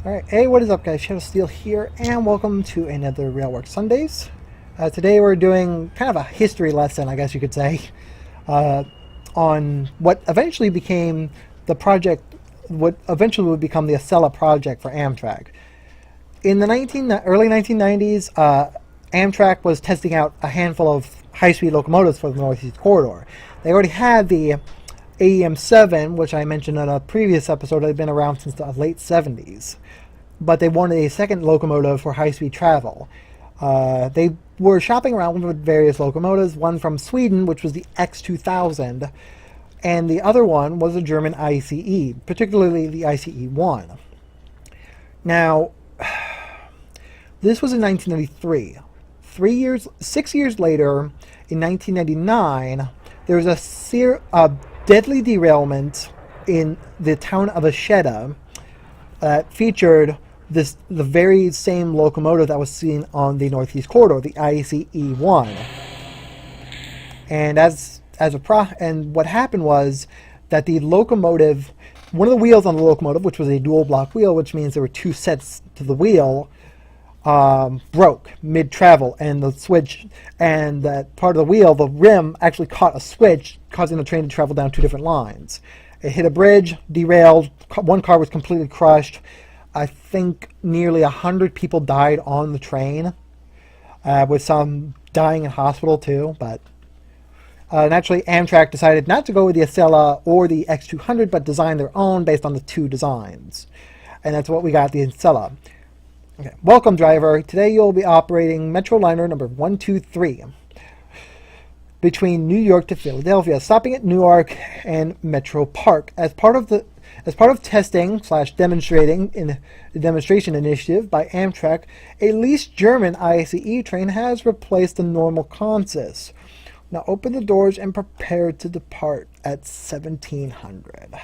Alright, hey, what is up guys? Shadow Steel here, and welcome to another Railworks Sundays. Today we're doing kind of a history lesson, I guess you could say, on what eventually became the project, what eventually would become the Acela project for Amtrak. In the early 1990s, Amtrak was testing out a handful of high-speed locomotives for the Northeast Corridor. They already had the AEM-7, which I mentioned in a previous episode, had been around since the late 70s. But they wanted a second locomotive for high-speed travel. They were shopping around with various locomotives, one from Sweden, which was the X2000, and the other one was a German ICE, particularly the ICE-1. Now, this was in 1993. 6 years later, in 1999, there was a deadly derailment in the town of Acela that featured the very same locomotive that was seen on the Northeast Corridor, the ICE-1. And what happened was that the locomotive, one of the wheels on the locomotive, which was a dual block wheel, which means there were two sets to the wheel, broke mid-travel, and the switch and that part of the wheel, the rim, actually caught a switch, causing the train to travel down two different lines. It hit a bridge, derailed, one car was completely crushed. I think nearly 100 people died on the train, with some dying in hospital too, but naturally Amtrak decided not to go with the Acela or the X200, but design their own based on the two designs. And that's what we got, the Acela. Okay. Welcome, driver. Today you'll be operating Metroliner number 123 between New York to Philadelphia, stopping at Newark and Metro Park. As part of testing / demonstrating in the demonstration initiative by Amtrak, a leased German ICE train has replaced the normal consist. Now open the doors and prepare to depart at 1700.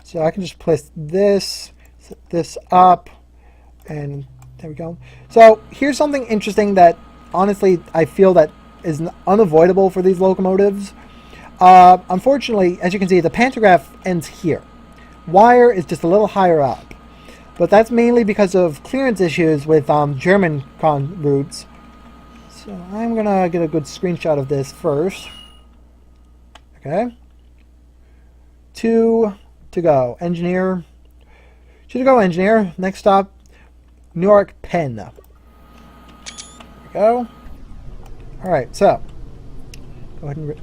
So I can just place this, set this up. And there we go. So here's something interesting that honestly I feel that is unavoidable for these locomotives. Unfortunately, as you can see, the pantograph ends here. Wire is just a little higher up. But that's mainly because of clearance issues with German routes. So I'm going to get a good screenshot of this first. Okay. Two to go. Engineer. Two to go, engineer. Next stop. Newark Penn. There we go. Alright, so go ahead and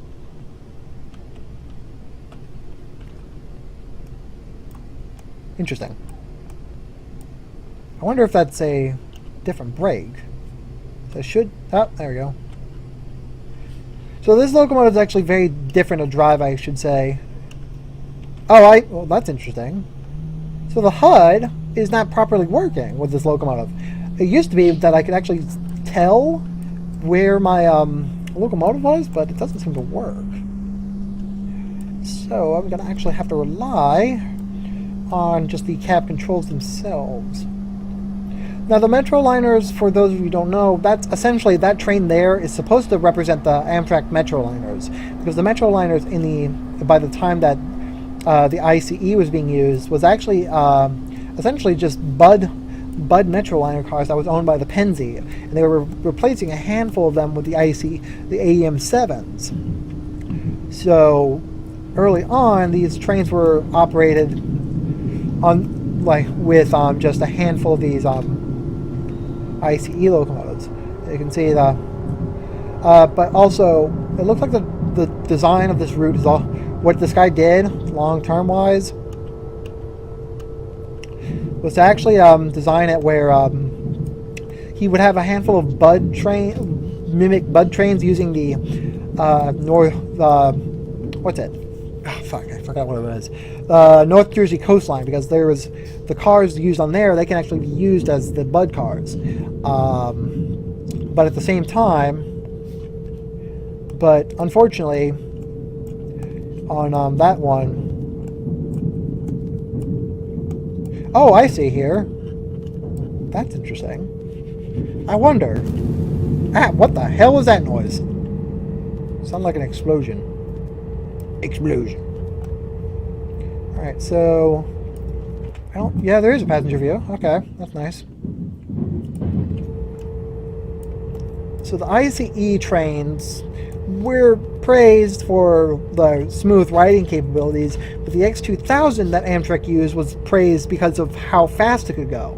interesting. I wonder if that's a different brake. So there we go. So this locomotive is actually very different to drive, I should say. Well, that's interesting. So the HUD is not properly working with this locomotive. It used to be that I could actually tell where my locomotive was, but it doesn't seem to work. So I'm going to actually have to rely on just the cab controls themselves. Now the Metroliners, for those of you who don't know, that's essentially, that train there is supposed to represent the Amtrak Metroliners, because the Metroliners by the time that the ICE was being used was actually essentially just Bud Metroliner cars that was owned by the Pennsy, and they were replacing a handful of them with the AEM-7s. So early on, these trains were operated on with just a handful of these ICE locomotives. You can see but also it looks like the design of this route is all what this guy did long-term wise was to actually design it where he would have a handful of mimic Bud trains using the what's it? Oh, fuck, I forgot what it was. North Jersey coastline, because there was the cars used on there. They can actually be used as the Bud cars, but at the same time, but unfortunately, on that one. Oh, I see here. That's interesting. I wonder. What the hell was that noise? Sounded like an explosion. Explosion. Alright, so Yeah, there is a passenger view. Okay, that's nice. So the ICE trains were praised for the smooth riding capabilities, but the X2000 that Amtrak used was praised because of how fast it could go.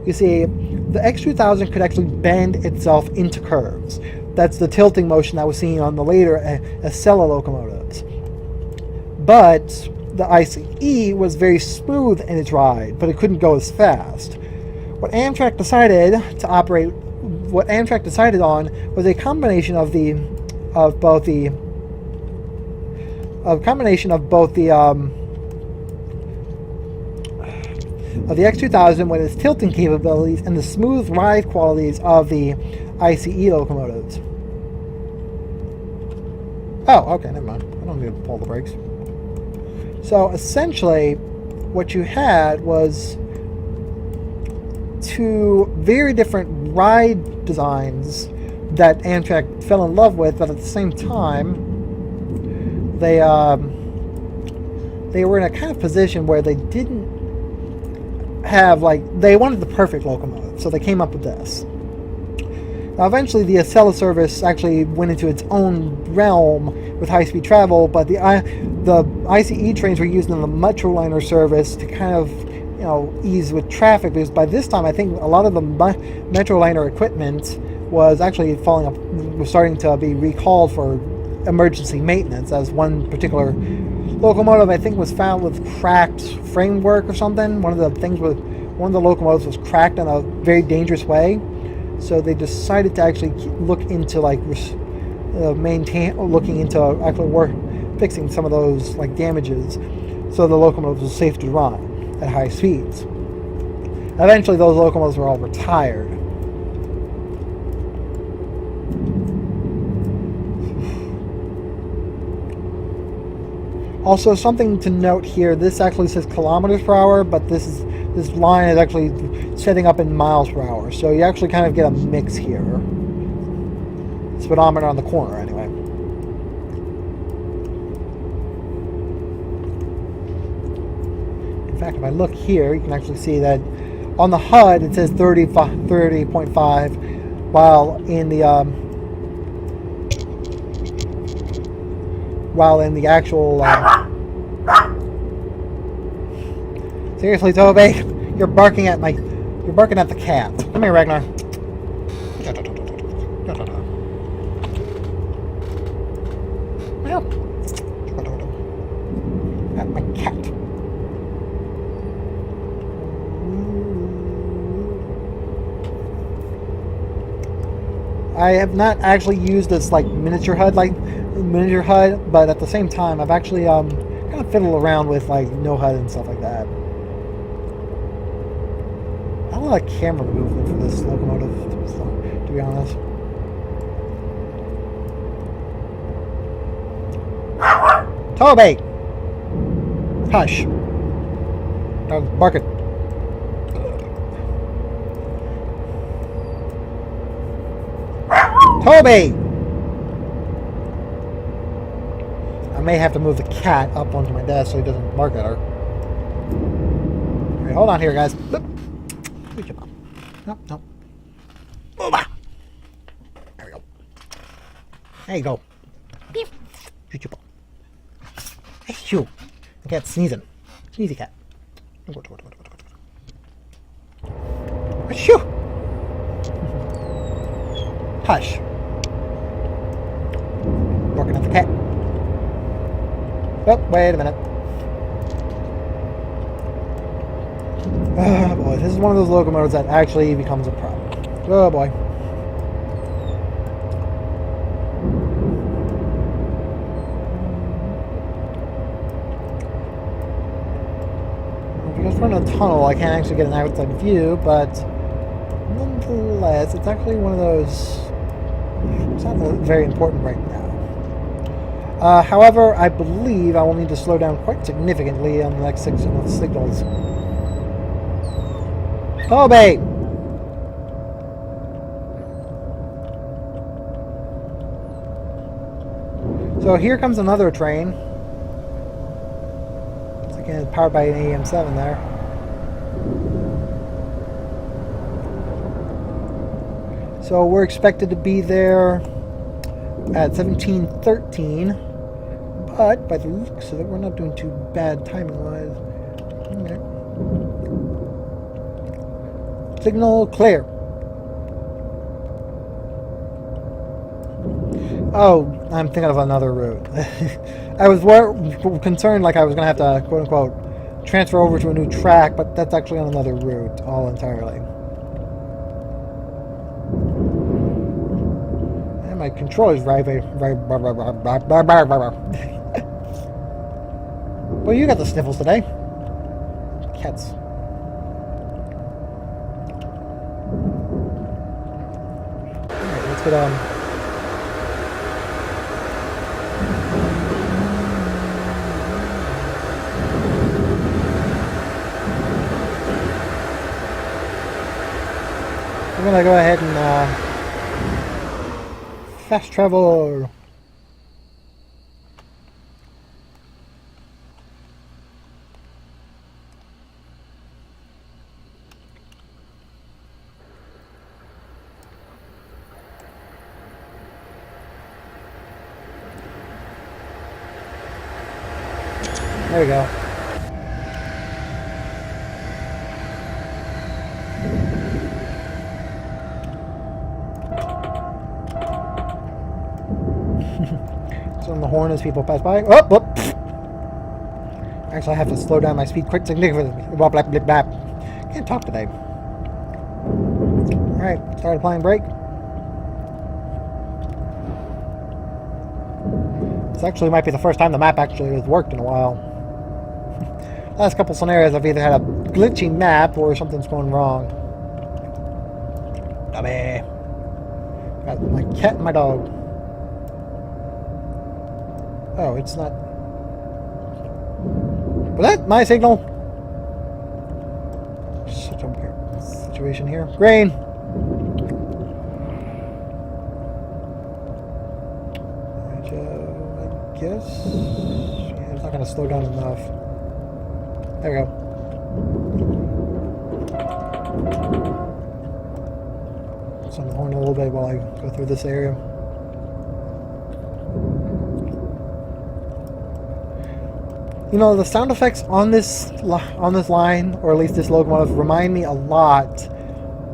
You see, the X2000 could actually bend itself into curves. That's the tilting motion that was seen on the later Acela locomotives. But the ICE was very smooth in its ride, but it couldn't go as fast. What Amtrak decided on was a combination of the X2000 with its tilting capabilities and the smooth ride qualities of the ICE locomotives. Oh, okay, never mind. I don't need to pull the brakes. So essentially, what you had was two very different ride designs that Amtrak fell in love with, but at the same time, they were in a kind of position where they didn't have, they wanted the perfect locomotive, so they came up with this. Now, eventually, the Acela service actually went into its own realm with high-speed travel, but the ICE trains were used in the Metroliner service to kind of, ease with traffic, because by this time, I think a lot of the Metroliner equipment was actually starting to be recalled for emergency maintenance, as one particular locomotive, I think, was found with cracked framework or something. One of the locomotives was cracked in a very dangerous way. So they decided to actually look into fixing some of those damages, so the locomotives were safe to run at high speeds. Eventually, those locomotives were all retired. Also, something to note here: this actually says kilometers per hour, but this line is actually setting up in miles per hour. So you actually kind of get a mix here. Speedometer on the corner, anyway. In fact, if I look here, you can actually see that on the HUD it says 30.5, while in the actual seriously, Toby, you're barking at the cat. Come here, Ragnar. At my cat. I have not actually used this miniature HUD, but at the same time, I've actually kind of fiddled around with no HUD and stuff like that. Not a lot of camera movement for this locomotive, to be honest. Toby! Hush. Dog's barking. Toby! I may have to move the cat up onto my desk so he doesn't bark at her. Alright, hold on here, guys. Nope, nope. Over. There we go. There you go. Beep. Shoot your ball. Hey, shoo. The cat's sneezing. Sneezy cat. Shoo. Hush. Barking at the cat. Oh, wait a minute. Oh boy, this is one of those locomotives that actually becomes a problem. Oh boy. Because we're in a tunnel, I can't actually get an outside view, but nonetheless, it's actually one of those. It's not very important right now. However, I believe I will need to slow down quite significantly on the next section of signals. Kobe! So here comes another train. Once again, powered by an AM7 there. So we're expected to be there at 17:13, but by the looks of it, we're not doing too bad timing-wise. Okay. Signal clear. Oh, I'm thinking of another route. I was concerned like I was going to have to, quote-unquote, transfer over to a new track, but that's actually on another route all entirely. And my control is right. Well, you got the sniffles today. Cats. Alright, let's get I'm gonna go ahead and fast travel. There we go. So on the horn as people pass by. Oh, whoop. Actually, I have to slow down my speed quite significantly. Can't talk today. Alright, start applying brake. This actually might be the first time the map actually has worked in a while. Last couple scenarios I've either had a glitchy map or something's going wrong. Dummy. Got my cat and my dog. Oh, it's not. Was that my signal? Such a weird situation here. Grain! I guess. Yeah, it's not going to slow down enough. There we go. So I'm horn a little bit while I go through this area. You know, the sound effects on this line, or at least this locomotive, remind me a lot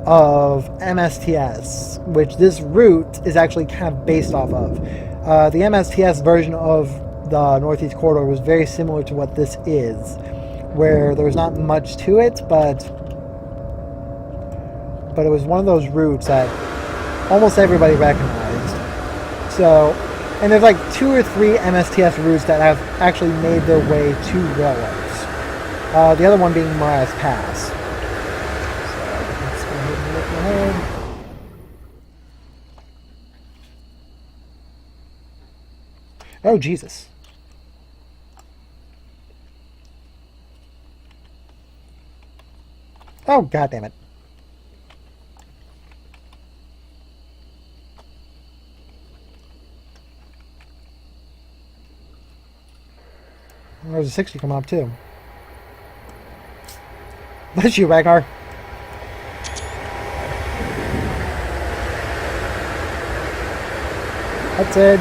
of MSTS, which this route is actually kind of based off of. The MSTS version of the Northeast Corridor was very similar to what this is, where there's not much to it, but it was one of those routes that almost everybody recognized. So, and there's like 2 or 3 MSTS routes that have actually made their way to Railworks. The other one being Marias Pass. So, let's go ahead and look ahead. Oh, Jesus. Oh, God damn it. There's a 60 coming up too. Bless you, Ragnar. That's it.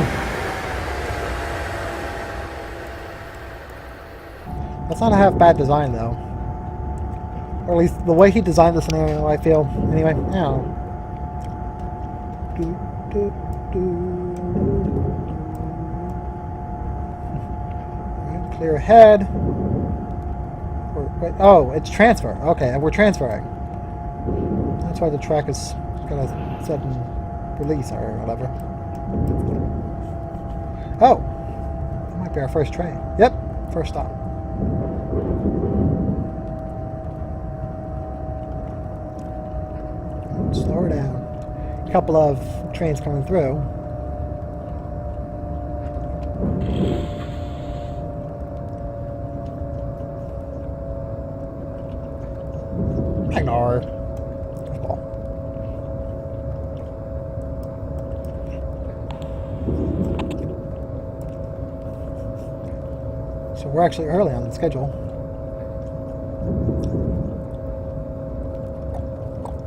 That's not a half bad design though. Or at least the way he designed the scenario, I feel. Anyway, yeah. Clear ahead. Wait, oh, it's transfer. Okay, we're transferring. That's why the track is gonna sudden release or whatever. Oh, that might be our first train. Yep, first stop. Slow her down. A couple of trains coming through. Ignore. So we're actually early on the schedule.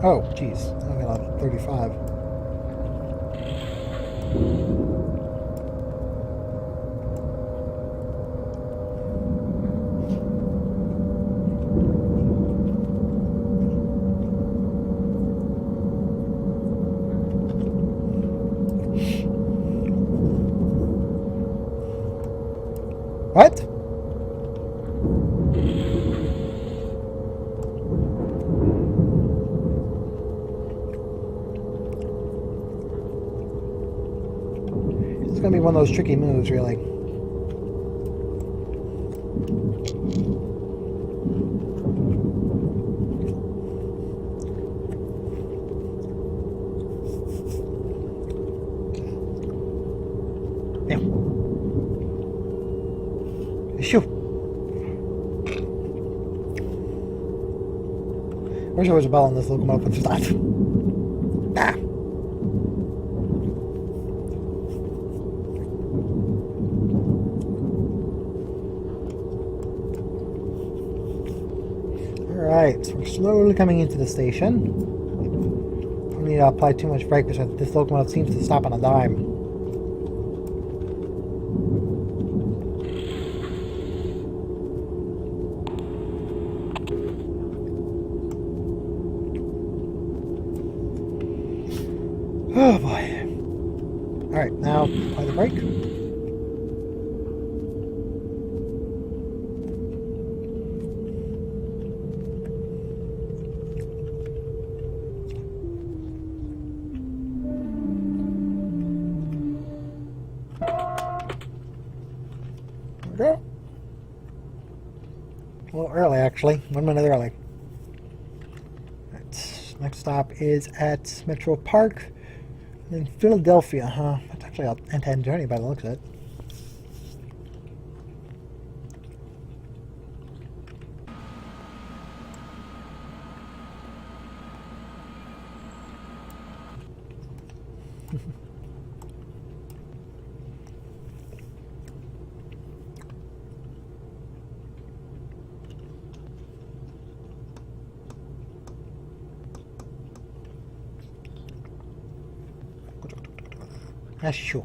Oh, geez. I'm at 35. What? It's gonna be one of those tricky moves, really. Yeah. Shoo. I wish there was a bell on this locomotive, but there's not. Ah. Alright, so we're slowly coming into the station. Don't need to apply too much brake because this locomotive seems to stop on a dime. Oh boy. Alright, now apply the brake. There we go. A little early, actually. 1 minute early. Right. Next stop is at Metro Park in Philadelphia, huh? That's actually an end-to-end journey by the looks of it. Achou.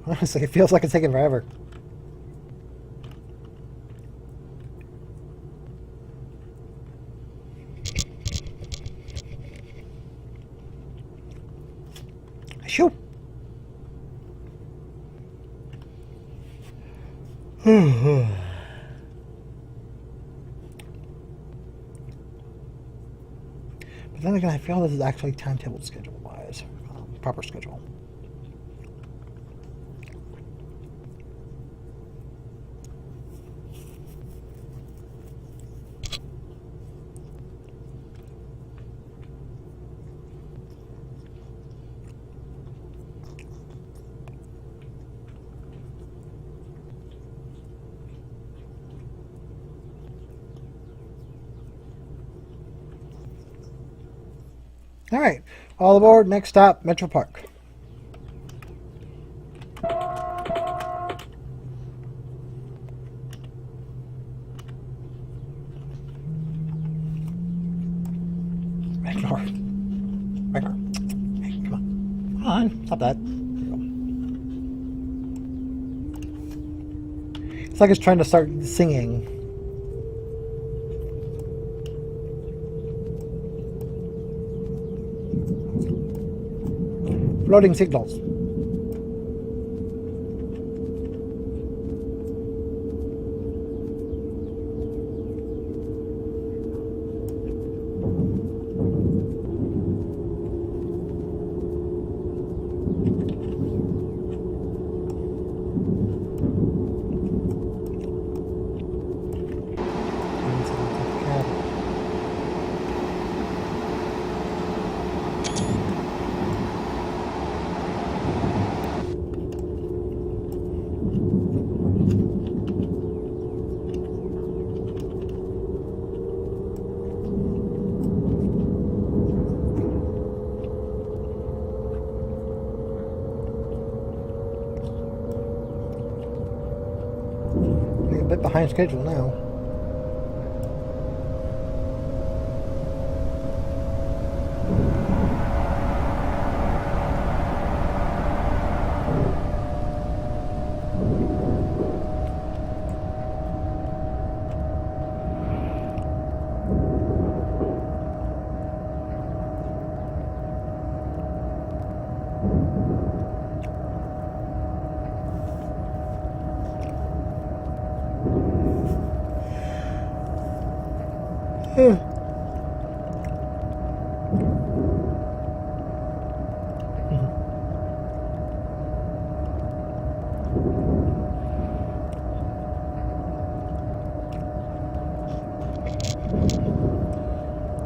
Honestly, it feels like it's taking forever. Achou. But then again, I feel this is actually timetable schedule-wise, proper schedule. All right, all aboard. Next stop, Metro Park. Regular. Hey, come on. Come on, stop that. It's like it's trying to start singing. Floating signals. A bit behind schedule now.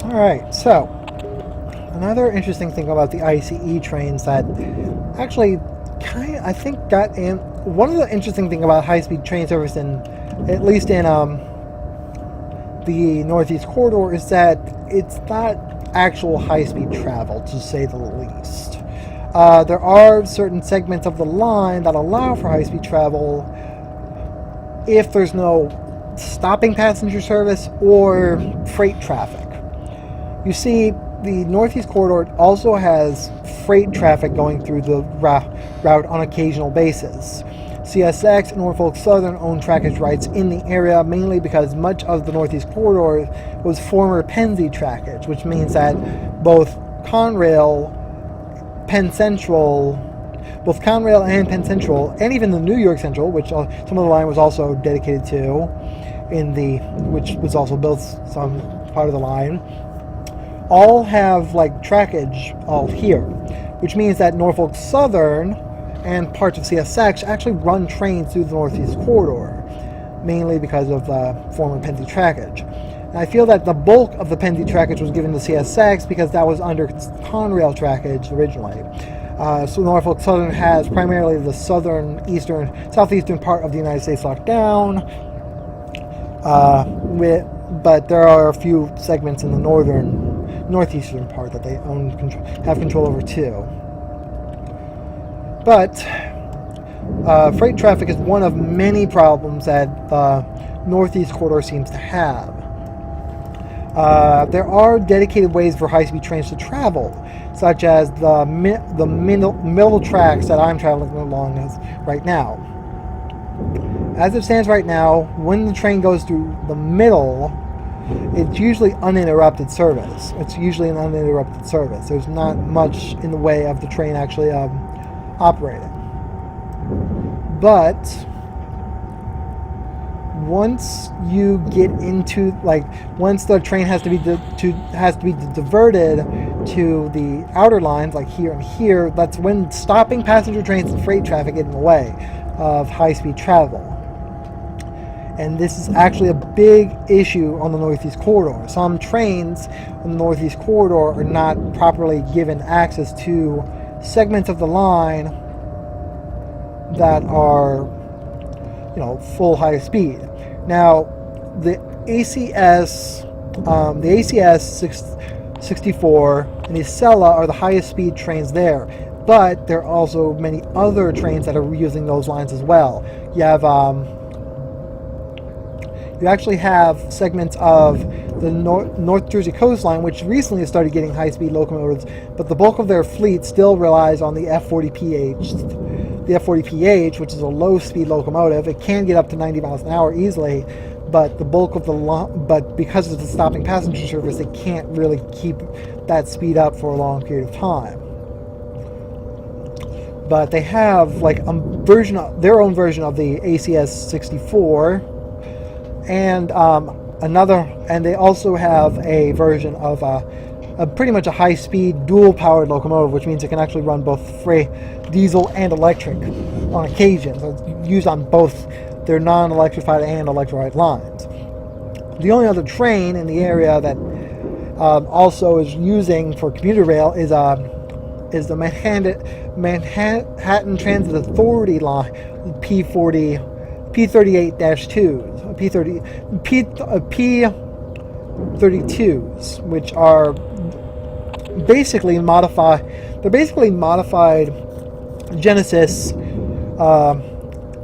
Alright, so another interesting thing about the ICE trains that actually I think got in. One of the interesting thing about high-speed train service at least in the Northeast Corridor, is that it's not actual high-speed travel, to say the least. There are certain segments of the line that allow for high-speed travel if there's no stopping passenger service or freight traffic. You see, the Northeast Corridor also has freight traffic going through the route on occasional basis. CSX and Norfolk Southern own trackage rights in the area, mainly because much of the Northeast Corridor was former Pennsy trackage, which means that both Conrail and Penn Central, and even the New York Central, which some of the line was also dedicated to, which was also built some part of the line, all have like trackage all here, which means that Norfolk Southern and parts of CSX actually run trains through the Northeast Corridor, mainly because of the former Pennsy trackage. And I feel that the bulk of the Pennsy trackage was given to CSX because that was under Conrail trackage originally. So Norfolk Southern has primarily the southeastern part of the United States locked down, but there are a few segments in the northeastern part that they have control over too. But freight traffic is one of many problems that the Northeast Corridor seems to have. There are dedicated ways for high-speed trains to travel, such as the middle tracks that I'm traveling along right now. As it stands right now, when the train goes through the middle, it's usually uninterrupted service. There's not much in the way of the train actually operating. But once you get into once the train has to be diverted to the outer lines, like here and here, that's when stopping passenger trains and freight traffic get in the way of high-speed travel. And this is actually a big issue on the Northeast Corridor. Some trains on the Northeast Corridor are not properly given access to segments of the line that are, full high speed. Now, the ACS 64 and the Acela are the highest speed trains there, but there are also many other trains that are using those lines as well. You actually have segments of the North Jersey coastline, which recently started getting high-speed locomotives, but the bulk of their fleet still relies on the F40PH. The F40PH, which is a low-speed locomotive, it can get up to 90 miles an hour easily, but the bulk of but because of the stopping passenger service, it can't really keep that speed up for a long period of time. But they have their own version of the ACS 64. And they also have a version of pretty much a high-speed dual-powered locomotive, which means it can actually run both diesel and electric on occasion. So it's used on both their non-electrified and electrified lines. The only other train in the area that also is using for commuter rail is the Manhattan Transit Authority line, P38-2s. P32s, which are basically modified. They're basically modified Genesis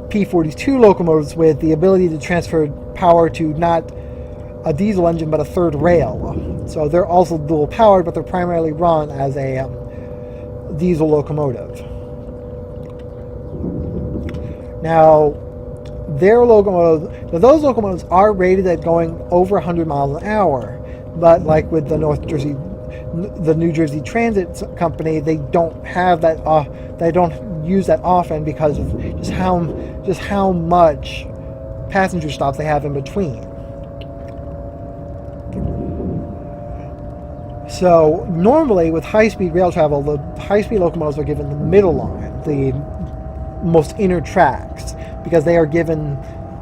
P42 locomotives with the ability to transfer power to not a diesel engine but a third rail. So they're also dual powered, but they're primarily run as a diesel locomotive. Now, those locomotives are rated at going over 100 miles an hour, but like with the New Jersey Transit Company, they don't have that. They don't use that often because of just how much passenger stops they have in between. So normally with high-speed rail travel, the high-speed locomotives are given the middle line, the most inner tracks, because they are given,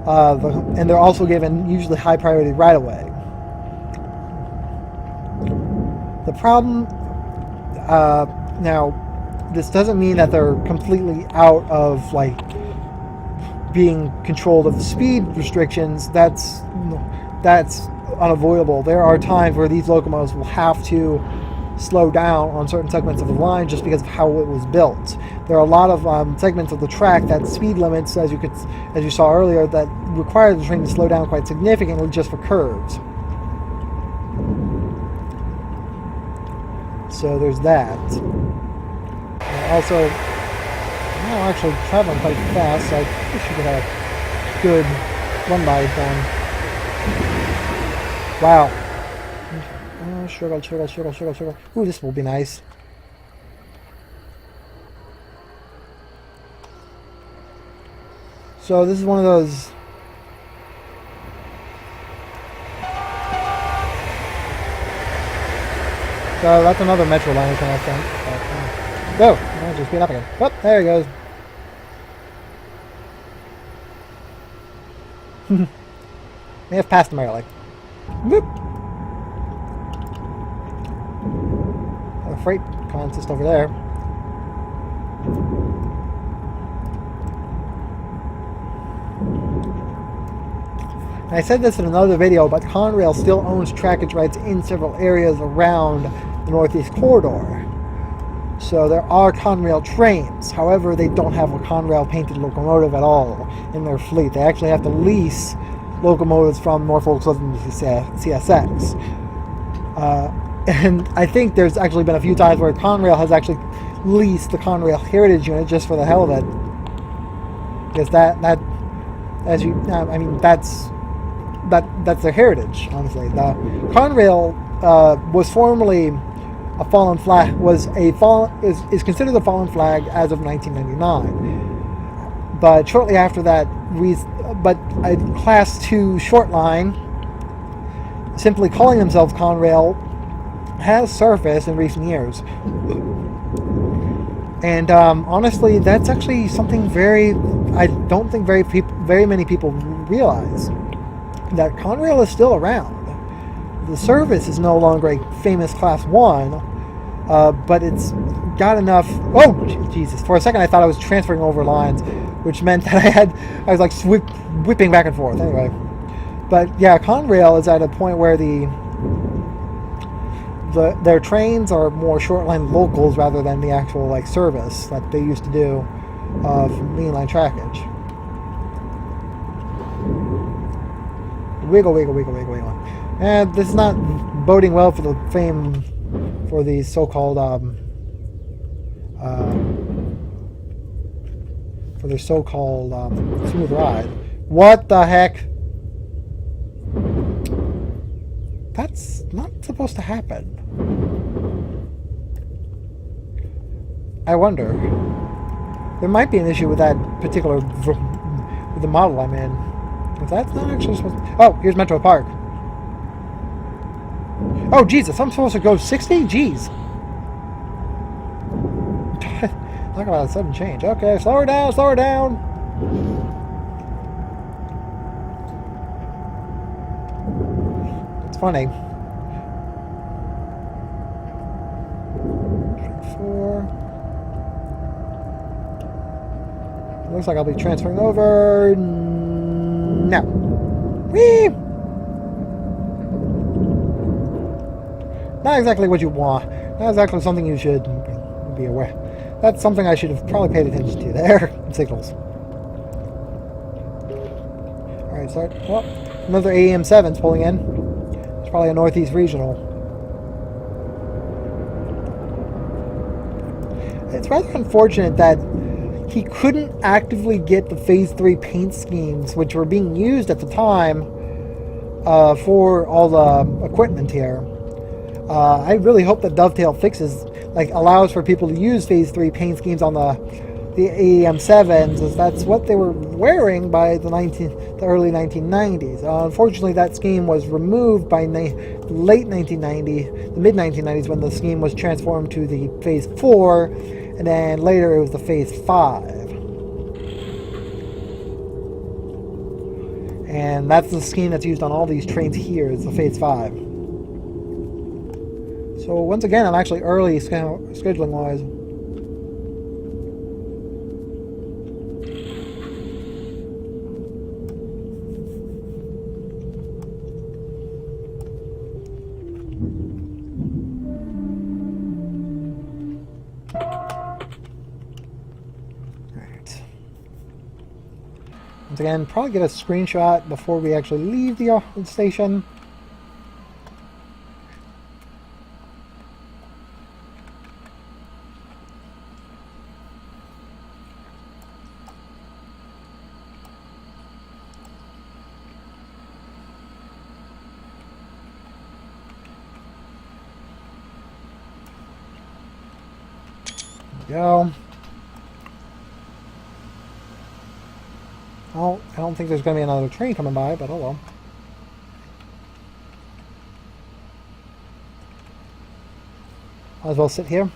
and they're also given usually high priority right away. The problem, now, this doesn't mean that they're completely out of like being controlled of the speed restrictions. That's unavoidable. There are times where these locomotives will have to slow down on certain segments of the line just because of how it was built. There are a lot of segments of the track that speed limits, as you saw earlier, that require the train to slow down quite significantly just for curves. So there's that. Also, I'm actually traveling quite fast, so I wish you could have a good run-by done. Wow. Oh, sugar. Ooh, this will be nice. So this is one of those... So that's another Metroliner Train, I think. Go! I'll just speed up again. Oh, there he goes. May have passed him early. Whoop! A freight consist over there. And I said this in another video, but Conrail still owns trackage rights in several areas around the Northeast Corridor. So there are Conrail trains. However, they don't have a Conrail painted locomotive at all in their fleet. They actually have to lease locomotives from Norfolk Southern CSX. And I think there's actually been a few times where Conrail has actually leased the Conrail Heritage Unit just for the hell of it. Because that's their heritage, honestly. The Conrail was formerly a fallen flag, is considered a fallen flag as of 1999. But shortly after that, a Class 2 short line, simply calling themselves Conrail, has surfaced in recent years. And honestly, that's actually something I don't think very many people realize, that Conrail is still around. The service is no longer a famous Class 1, but it's got enough... Oh, Jesus. For a second I thought I was transferring over lines, which meant that I was like whipping back and forth. Anyway. But yeah, Conrail is at a point where their trains are more short-line locals rather than the actual like service that they used to do of mainline trackage. Wiggle. And this is not boding well for the fame for the so-called smooth ride. What the heck? That's not supposed to happen. I wonder. There might be an issue with that particular with the model I'm in. If that's not actually supposed to... Oh, here's Metro Park. Oh, Jesus, I'm supposed to go 60? Jeez. Talk about a sudden change. Okay, slow her down. It's funny. 4. Looks like I'll be transferring over. No. Whee! Not exactly what you want. Not exactly something you should be aware. That's something I should have probably paid attention to there. Signals. Alright, start. Well, another AM7's pulling in. It's probably a Northeast Regional. It's rather unfortunate that he couldn't actively get the Phase 3 paint schemes, which were being used at the time for all the equipment here. I really hope that Dovetail fixes, allows for people to use Phase 3 paint schemes on the the AEM7s, as that's what they were wearing by the early 1990s. Unfortunately, that scheme was removed by late 1990, the mid 1990s, when the scheme was transformed to the Phase 4, and then later it was the Phase 5. And that's the scheme that's used on all these trains here, is the Phase 5. So once again, I'm actually early scheduling wise. Alright. Once again, probably get a screenshot before we actually leave the station. Go. Oh, I don't think there's going to be another train coming by, but oh well. Might as well sit here.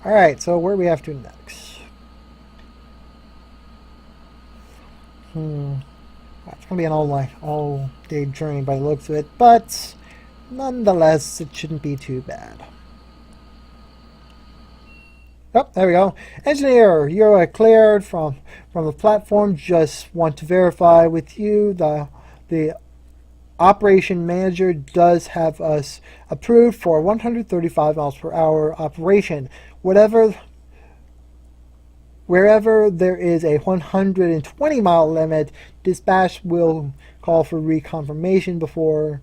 Alright, so where do we have to next? It's going to be an all-day journey by the looks of it, but nonetheless, it shouldn't be too bad. Oh, there we go. Engineer, you're cleared from the platform. Just want to verify with you the operation manager does have us approved for 135 miles per hour operation. Wherever there is a 120 mile limit, dispatch will call for reconfirmation before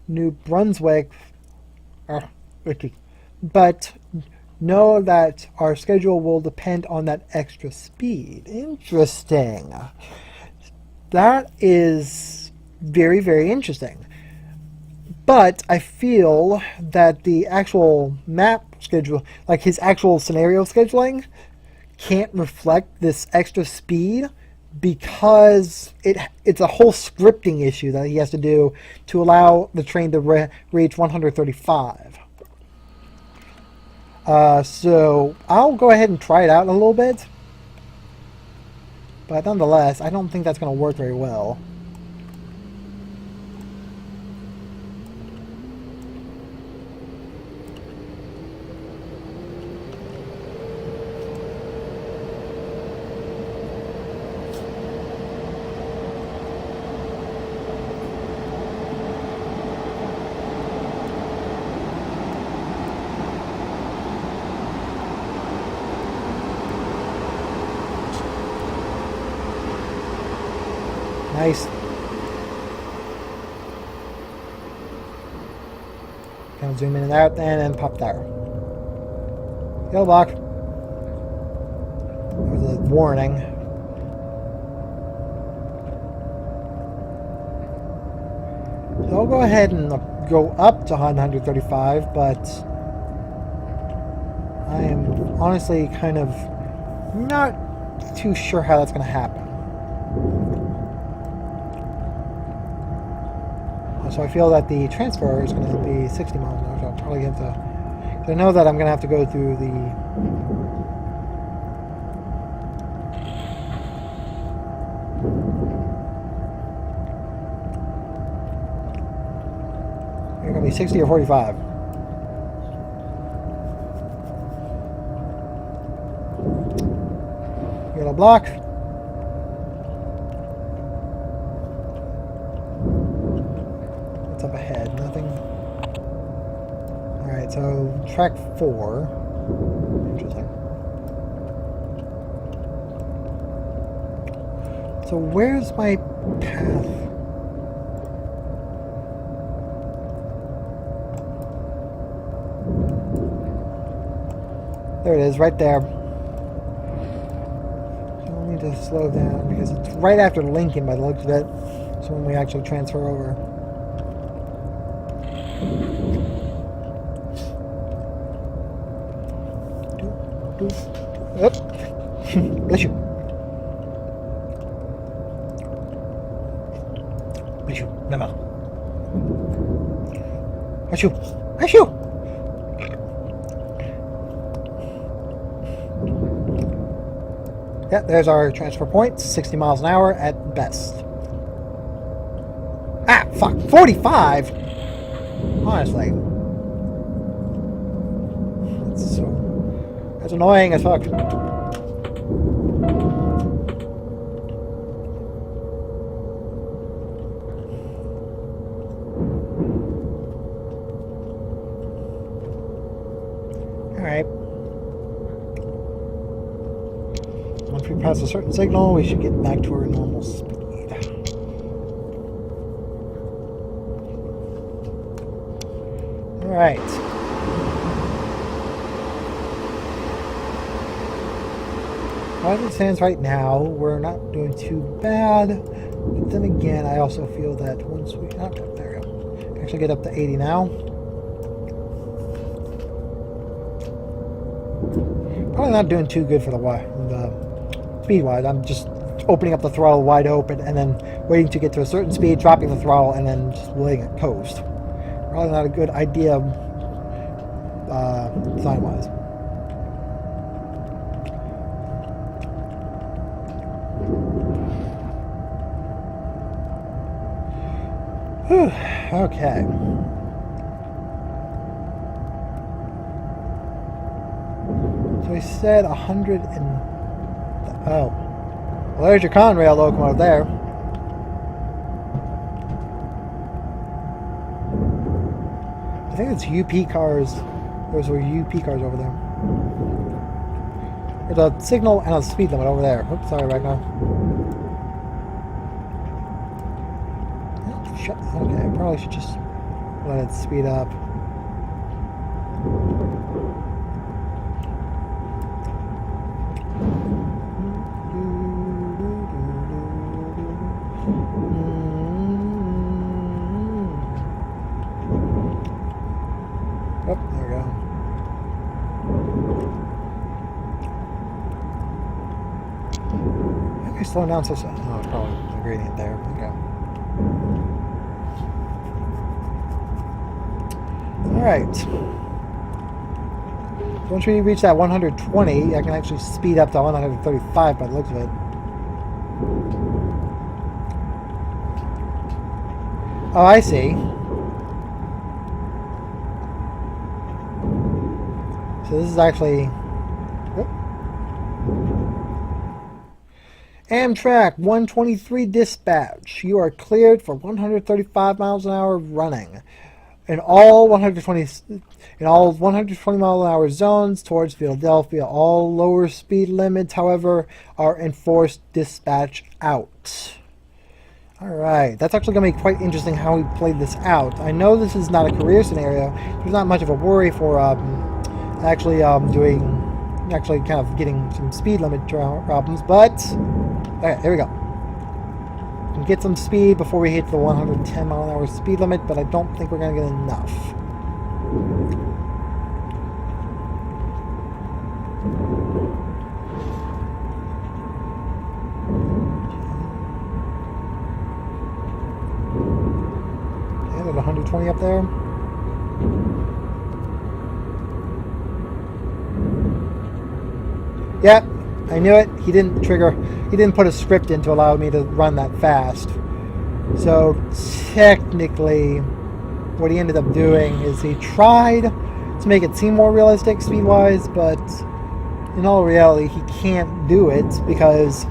New Brunswick. But know that our schedule will depend on that extra speed. Interesting. That is very, very interesting. But I feel that the actual map schedule, like his actual scenario scheduling, can't reflect this extra speed because it's a whole scripting issue that he has to do to allow the train to reach 135. So I'll go ahead and try it out a little bit. But nonetheless, I don't think that's going to work very well. Nice. Kind of zoom in and out, and then pop there. Yellow block. There's a warning. So I'll go ahead and go up to 135, but I am honestly kind of not too sure how that's going to happen. So I feel that the transfer is going to be 60 miles an hour, so I'll probably have to... I know that I'm going to have to go through the... You're going to be 60 or 45. Yellow block. Up ahead, nothing. Alright, so track 4. Interesting. So where's my path? There it is, right there. So I'll need to slow down because it's right after Lincoln by the looks of it. So when we actually transfer over. Bless you. Bless you. Mama. Bless you. Bless you. Yeah, there's our transfer point. 60 miles an hour at best. Ah, fuck. 45? Honestly. That's annoying as fuck. Alright. Once we pass a certain signal, we should get back to our normal speed. Alright. As it stands right now, we're not doing too bad. But then again, I also feel that once we... Oh, there we go. Actually get up to 80 now. Probably not doing too good for the speed-wise. I'm just opening up the throttle wide open and then waiting to get to a certain speed, dropping the throttle, and then just letting it coast. Probably not a good idea design-wise. Okay. So we said 100 and... Oh. Well, there's your Conrail locomotive there. I think it's UP cars. Those were UP cars over there. There's a signal and a speed limit over there. Oops, sorry, right now. Okay, I probably should just let it speed up. Oh, there we go. Okay, slowing down so slow. Oh, it's probably the gradient there. Okay. Alright. Once we reach that 120, I can actually speed up to 135 by the looks of it. Oh, I see. So this is actually... Whoop. Amtrak 123 dispatch. You are cleared for 135 miles an hour running. In all 120 mile an hour zones towards Philadelphia, all lower speed limits, however, are enforced dispatch out. Alright, that's actually going to be quite interesting how we played this out. I know this is not a career scenario. There's not much of a worry for actually kind of getting some speed limit problems, but alright, here we go. We can get some speed before we hit the 110 mile an hour speed limit, but I don't think we're going to get enough. Okay, there's 120 up there. Yep, I knew it. He didn't put a script in to allow me to run that fast. So technically, what he ended up doing is he tried to make it seem more realistic speed-wise, but in all reality, he can't do it because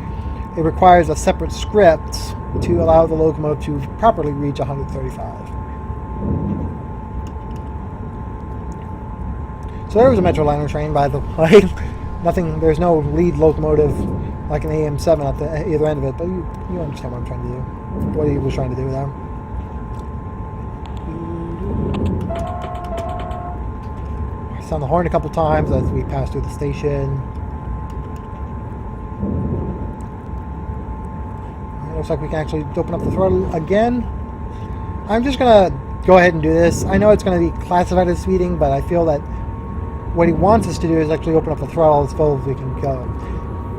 it requires a separate script to allow the locomotive to properly reach 135. So there was a Metroliner train, by the way. Nothing, there's no lead locomotive like an AM7 at the either end of it, but you understand what I'm trying to do. What he was trying to do there. I sound the horn a couple times as we pass through the station. looks like we can actually open up the throttle again. I'm just going to go ahead and do this. I know it's going to be classified as speeding, but I feel that what he wants us to do is actually open up the throttle as full as we can go.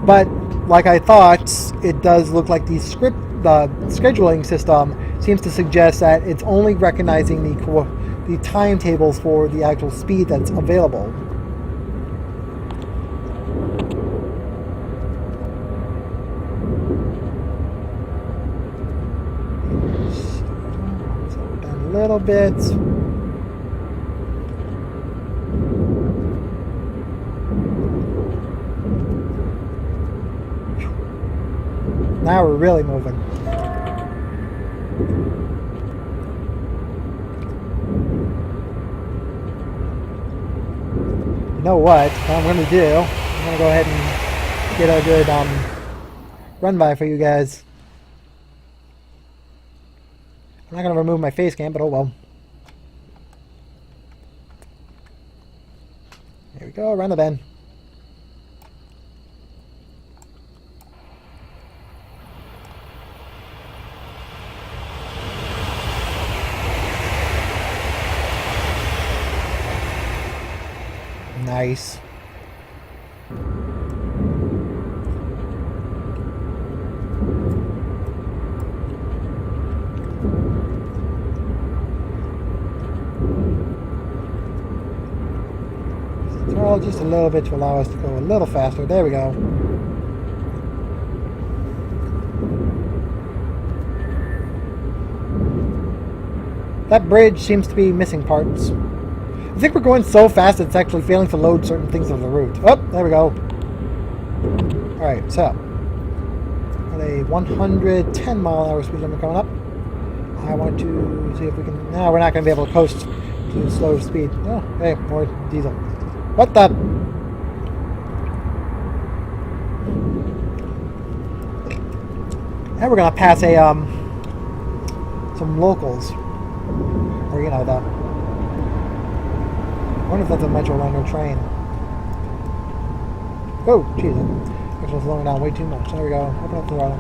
But like I thought, it does look like the scheduling system seems to suggest that it's only recognizing the timetables for the actual speed that's available. So down a little bit. Now we're really moving. You know what I'm going to do? I'm going to go ahead and get a good run by for you guys. I'm not going to remove my face cam, but oh well. Here we go, around the bend. Nice. Throttle just a little bit to allow us to go a little faster. There we go. That bridge seems to be missing parts. I think we're going so fast it's actually failing to load certain things on the route. Oh, there we go. Alright, so at a 110 mile an hour speed limit coming up. I want to see if we can... No, we're not going to be able to coast to slow speed. Oh, hey, more diesel. What the... And we're going to pass a, some locals. Or, you know, the... I wonder if that's a Metroliner Train. Oh, Jesus. Actually, slowing down way too much. There we go. Open up the throttle.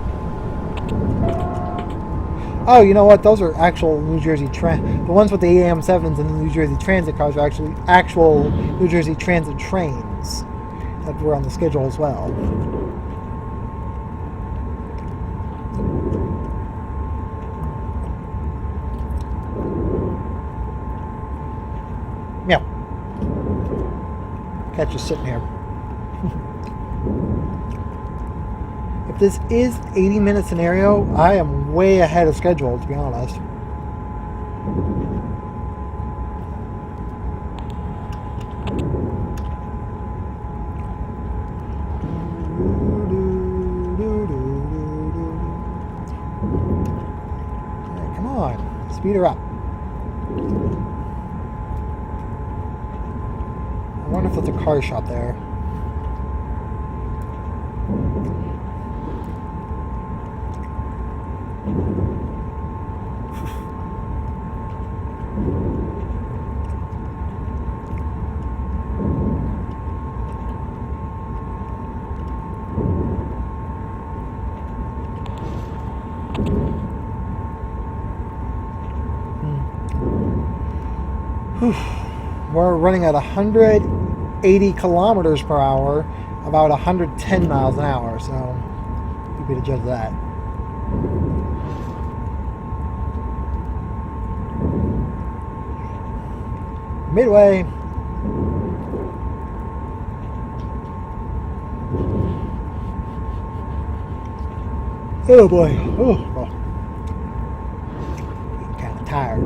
Oh, you know what? Those are actual New Jersey The ones with the AM7s and the New Jersey Transit cars are actually actual New Jersey Transit trains that were on the schedule as well. Yeah. Cat's just sitting here. If this is 80-minute scenario, I am way ahead of schedule, to be honest. Right, come on, speed her up. I wonder if there's a car shop there. We're running at 180 kilometers per hour, about 110 miles an hour, so you be to judge that. Midway. Oh boy. Oh. I'm kind of tired.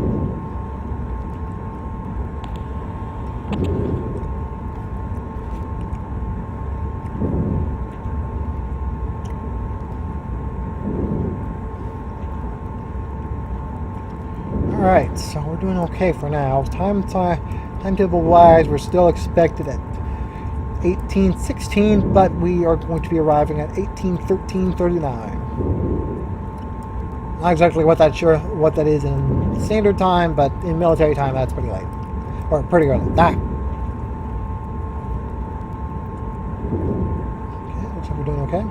Alright, so we're doing okay for now. Timetable wise, we're still expected at 18:16, but we are going to be arriving at 18:13:39. Not exactly what that is in standard time, but in military time that's pretty late. Or pretty early. Okay, looks like we're doing okay.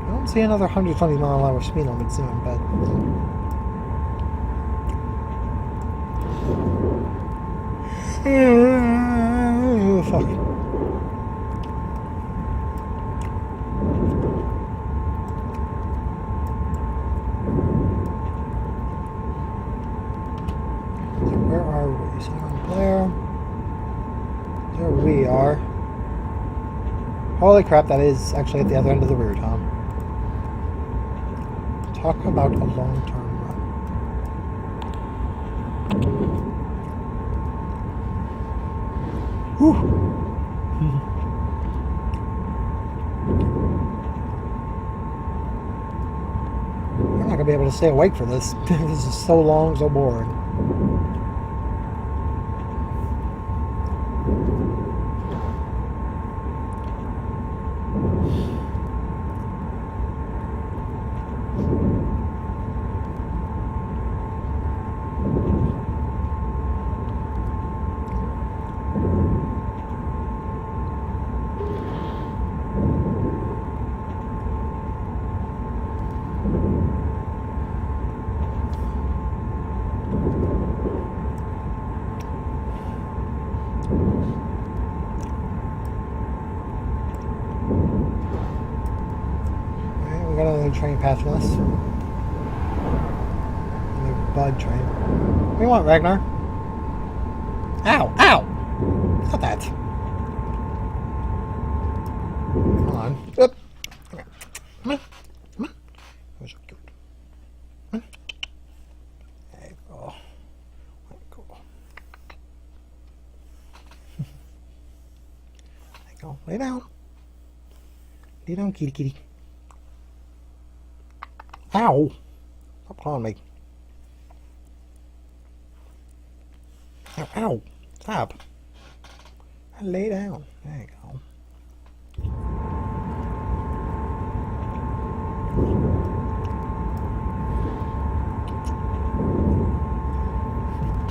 Well, see another 120-mile-an-hour speed limit soon, but... Fuck. Where are we? So there. There we are. Holy crap, that is actually at the other end of the route, huh? Talk about a long-term run. Whew. I'm not going to be able to stay awake for this. This is so long, so boring. Got another train passing us. Another bud train. What do you want, Ragnar? Ow! Ow! Stop that. Come on. Up. Come on. Come on. You're so cute. Come on. There you go. There you go. There you go. Lay down. Lay down, kitty kitty. Ow! Stop clawing me. Ow, ow! Stop! Lay down. There you go.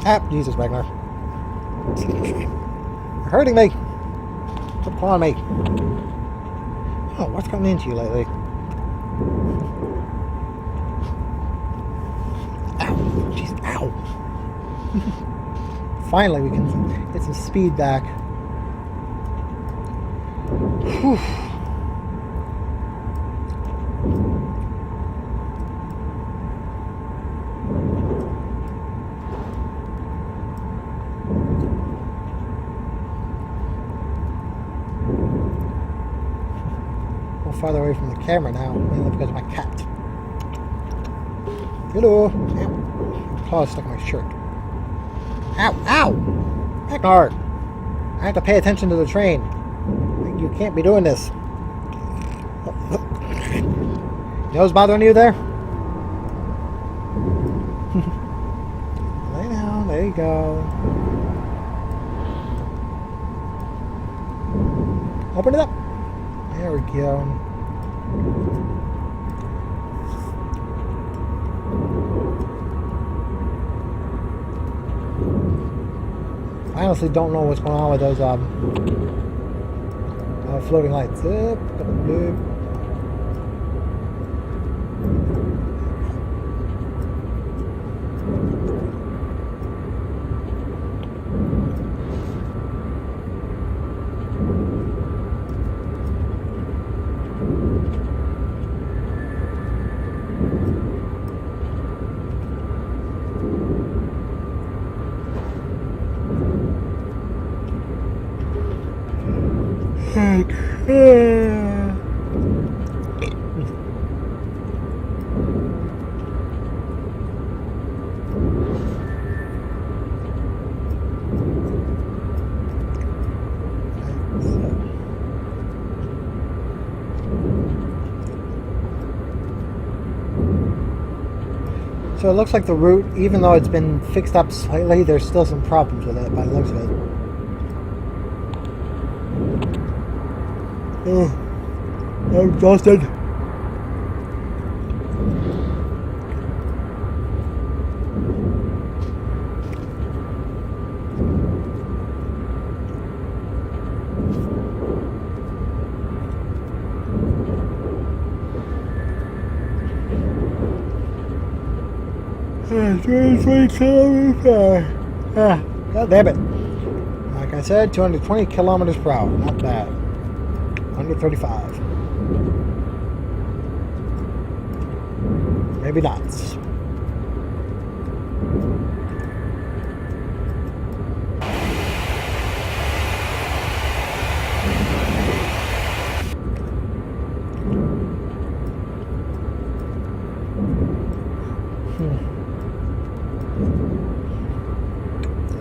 Ah, Jesus, Ragnar. You're hurting me! Stop clawing me. Oh, what's gotten into you lately? Jeez, ow! Finally, we can get some speed back. Whew. A little farther away from the camera now, mainly because of my cat. Hello! Ow. Claws stuck in my shirt. Ow! Ow! Ragnar! I have to pay attention to the train. You can't be doing this. You know what's bothering you there? Lay down. There you go. Open it up. There we go. I honestly don't know what's going on with those floating lights. So it looks like the route, even though it's been fixed up slightly, there's still some problems with it by the looks of it. Oh, I'm exhausted. 20 kilometers. God damn it. Like I said, 220 kilometers per hour. Not bad. Under 35. Maybe not.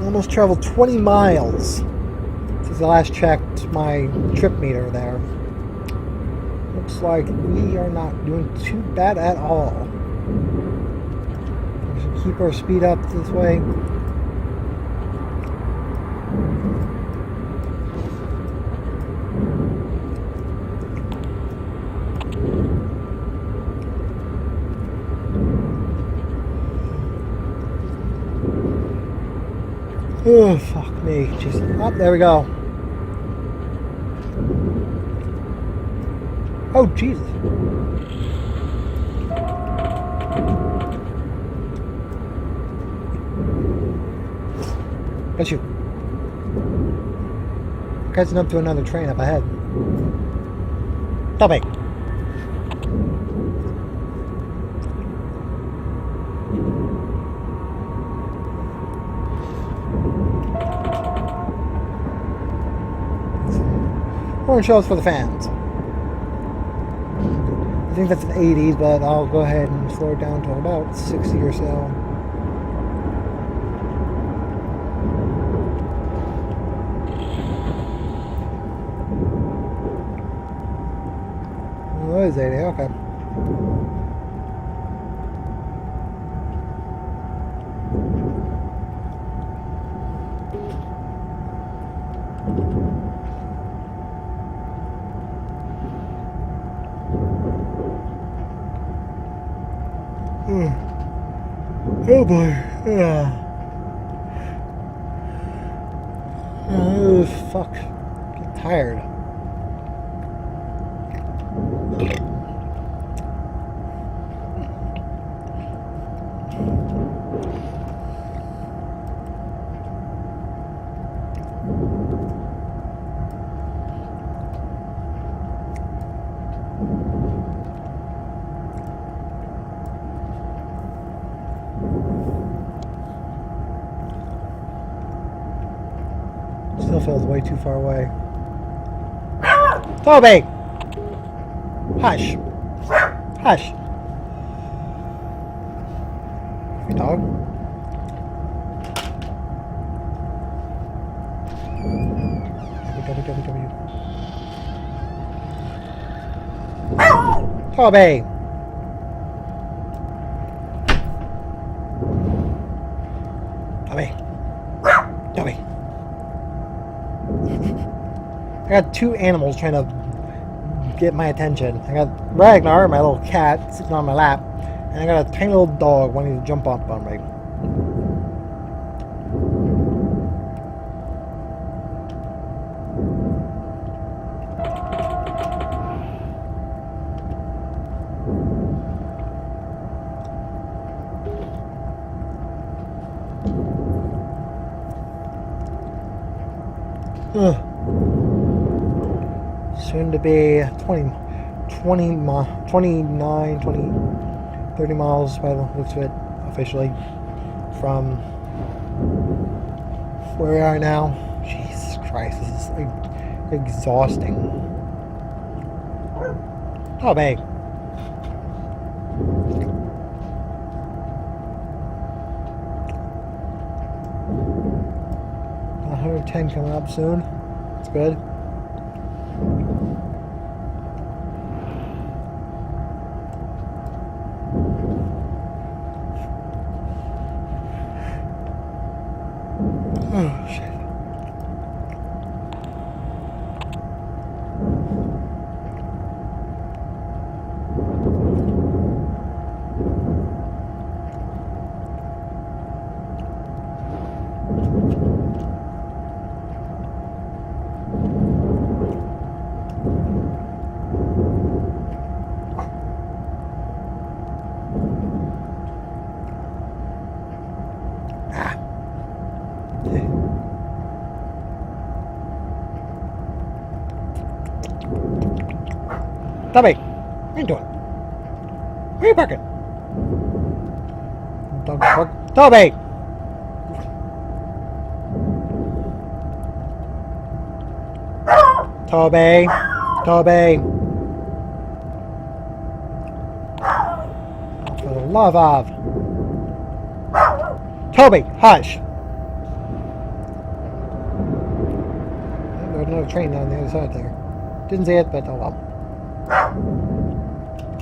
Almost traveled 20 miles since I last checked my trip meter there. Looks like we are not doing too bad at all. We should keep our speed up this way. Oh, fuck me. Just, oh, there we go. Oh, Jesus. Bless you. Catching up to another train up ahead. Stop it. Orange shells for the fans. I think that's an 80, but I'll go ahead and slow it down to about 60 or so. Oh, it is 80, okay. Oh boy, yeah. Oh, fuck. Get tired. Still feels way too far away. Toby! Hush. Hush. Hey, dog. W. Toby! Toby. Toby. I got two animals trying to get my attention. I got Ragnar, my little cat, sitting on my lap, and I got a tiny little dog wanting to jump up on me. Ugh. Soon to be 29, 20, 30 miles by the looks of it, officially, from where we are now. Jesus Christ, this is exhausting. Oh, babe. 110 coming up soon. That's good. Oh, shit. Toby, what are you doing? Where are you parking? Dog park. Toby! Toby! Toby! For the love of... Toby, hush! There's another train down the other side there. Didn't see it, but oh well.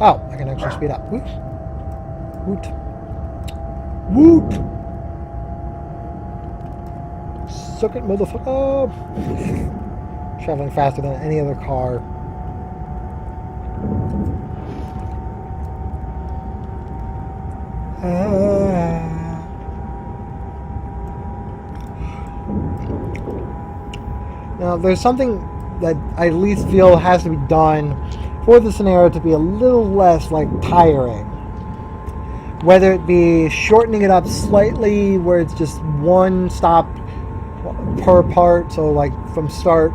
Oh, I can actually speed up. Woot. Woot. Woot! Suck it, motherfucker! Traveling faster than any other car. Now, there's something that I at least feel has to be done for the scenario to be a little less like tiring. Whether it be shortening it up slightly, where it's just one stop per part, so like from start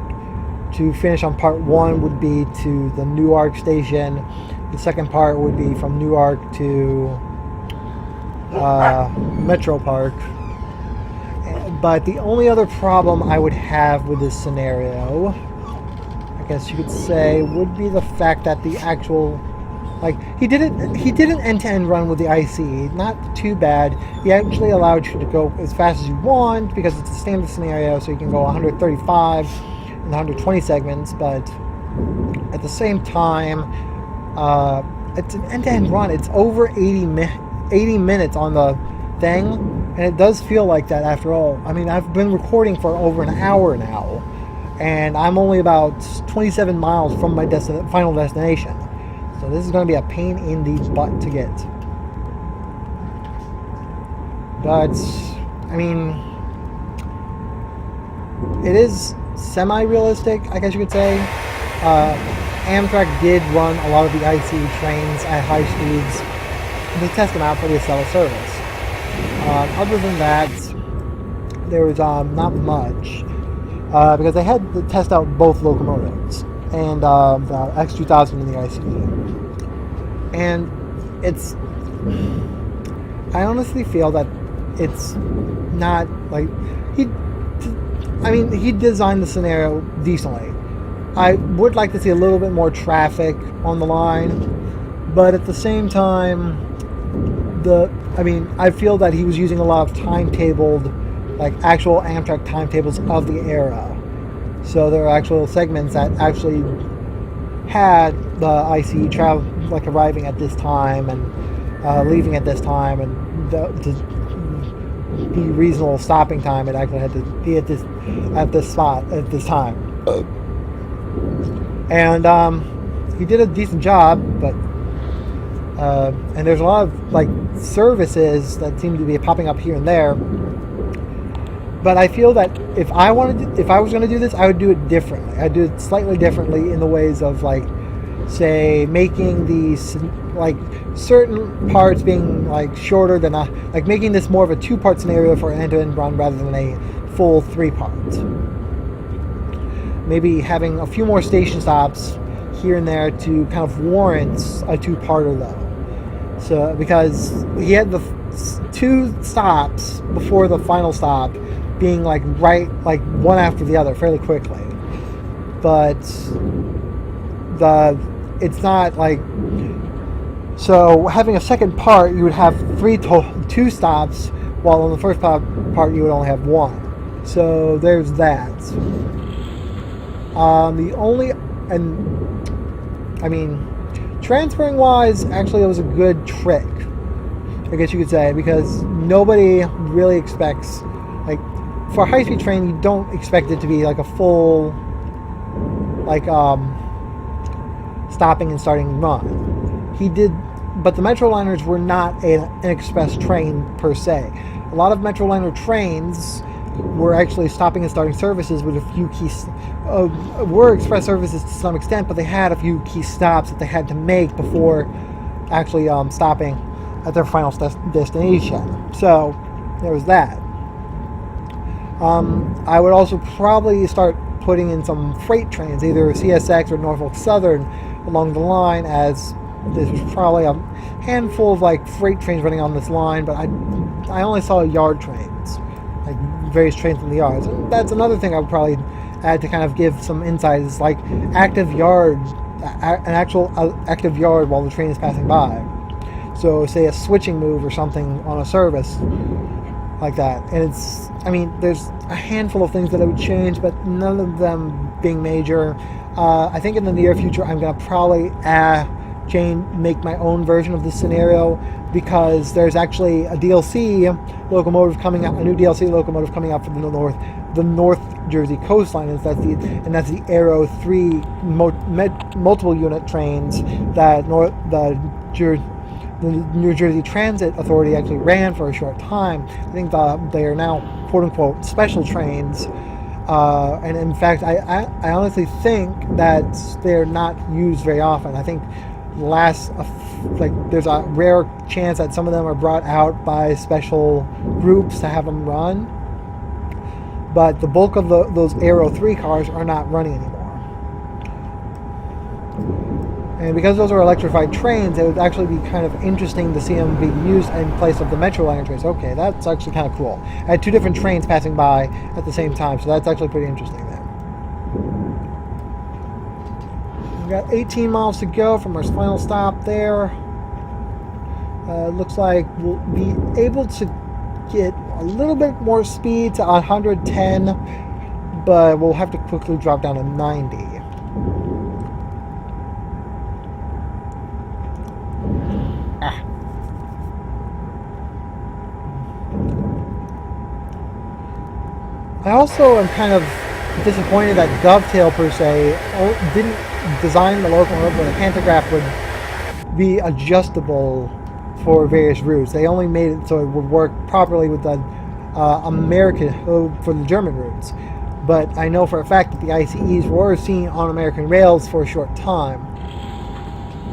to finish on part 1 would be to the Newark station. The second part would be from Newark to Metro Park. But the only other problem I would have with this scenario, I guess you could say, would be the fact that the actual, like, he did an end-to-end run with the ICE, not too bad. He actually allowed you to go as fast as you want because it's a standard scenario, so you can go 135 and 120 segments, but at the same time, it's an end-to-end run. It's over 80 minutes on the thing, and it does feel like that after all. I mean, I've been recording for over an hour now, and I'm only about 27 miles from my final destination. So this is going to be a pain in the butt to get. But, I mean, it is semi-realistic, I guess you could say. Amtrak did run a lot of the ICE trains at high speeds to test them out for the Acela service. Other than that, there was not much, because they had to test out both locomotives and the X2000 in the ICE. And it's, I honestly feel that it's not like he designed the scenario decently. I would like to see a little bit more traffic on the line, but at the same time, I feel that he was using a lot of timetabled, like actual Amtrak timetables of the era. So there are actual segments that actually had the ICE travel, like arriving at this time and leaving at this time, and to be reasonable stopping time, it actually had to be at this spot at this time. And he did a decent job, but and there's a lot of like services that seem to be popping up here and there. But I feel that if I was going to do this, I would do it differently. I'd do it slightly differently in the ways of, like, say, making these, like, certain parts being, like, shorter than like making this more of a 2-part scenario for an end-to-end run rather than a full 3-part. Maybe having a few more station stops here and there to kind of warrant a 2-parter, though. So, because he had the 2 stops before the final stop being like right, like one after the other fairly quickly, but it's not like, so having a second part you would have 2 stops, while on the first part you would only have 1. So there's that. Transferring wise, actually it was a good trick, I guess you could say, because nobody really expects, like, for a high-speed train, you don't expect it to be like a full, like, stopping and starting run. But the Metroliners were not an express train per se. A lot of Metroliner trains were actually stopping and starting services with a few were express services to some extent, but they had a few key stops that they had to make before actually stopping at their final destination. So there was that. I would also probably start putting in some freight trains, either CSX or Norfolk Southern, along the line, as there's probably a handful of like freight trains running on this line, but I only saw yard trains, like various trains from the yards. And that's another thing I would probably add to kind of give some insight, is like active yard, an actual active yard while the train is passing by. So say a switching move or something on a service like that. And it's, I mean, there's a handful of things that I would change, but none of them being major. I think in the near future I'm going to probably make my own version of this scenario, because there's actually a DLC locomotive coming out, a new DLC locomotive coming out for the North Jersey coastline, and that's the Aero 3 multiple unit trains that the New Jersey Transit Authority actually ran for a short time. I think they are now quote unquote special trains. And in fact, I honestly think that they're not used very often. I think there's a rare chance that some of them are brought out by special groups to have them run, but the bulk of those Aero 3 cars are not running anymore. And because those are electrified trains, it would actually be kind of interesting to see them be used in place of the Metroliner trains. Okay, that's actually kind of cool. I had two different trains passing by at the same time, so that's actually pretty interesting there. We've got 18 miles to go from our final stop there. Looks like we'll be able to get a little bit more speed to 110, but we'll have to quickly drop down to 90. I also am kind of disappointed that Dovetail, per se, didn't design the locomotive where the pantograph would be adjustable for various routes. They only made it so it would work properly with the for the German routes. But I know for a fact that the ICEs were seen on American rails for a short time.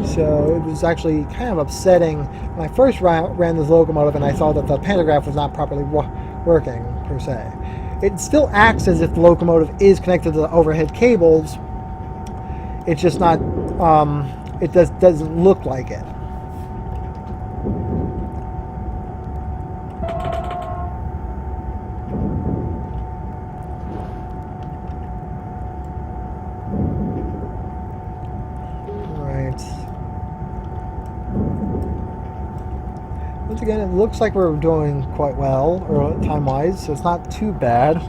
So it was actually kind of upsetting when I first ran this locomotive and I saw that the pantograph was not properly working, per se. It still acts as if the locomotive is connected to the overhead cables. It's just not, it doesn't look like it. Once again, it looks like we're doing quite well, or time-wise, so it's not too bad.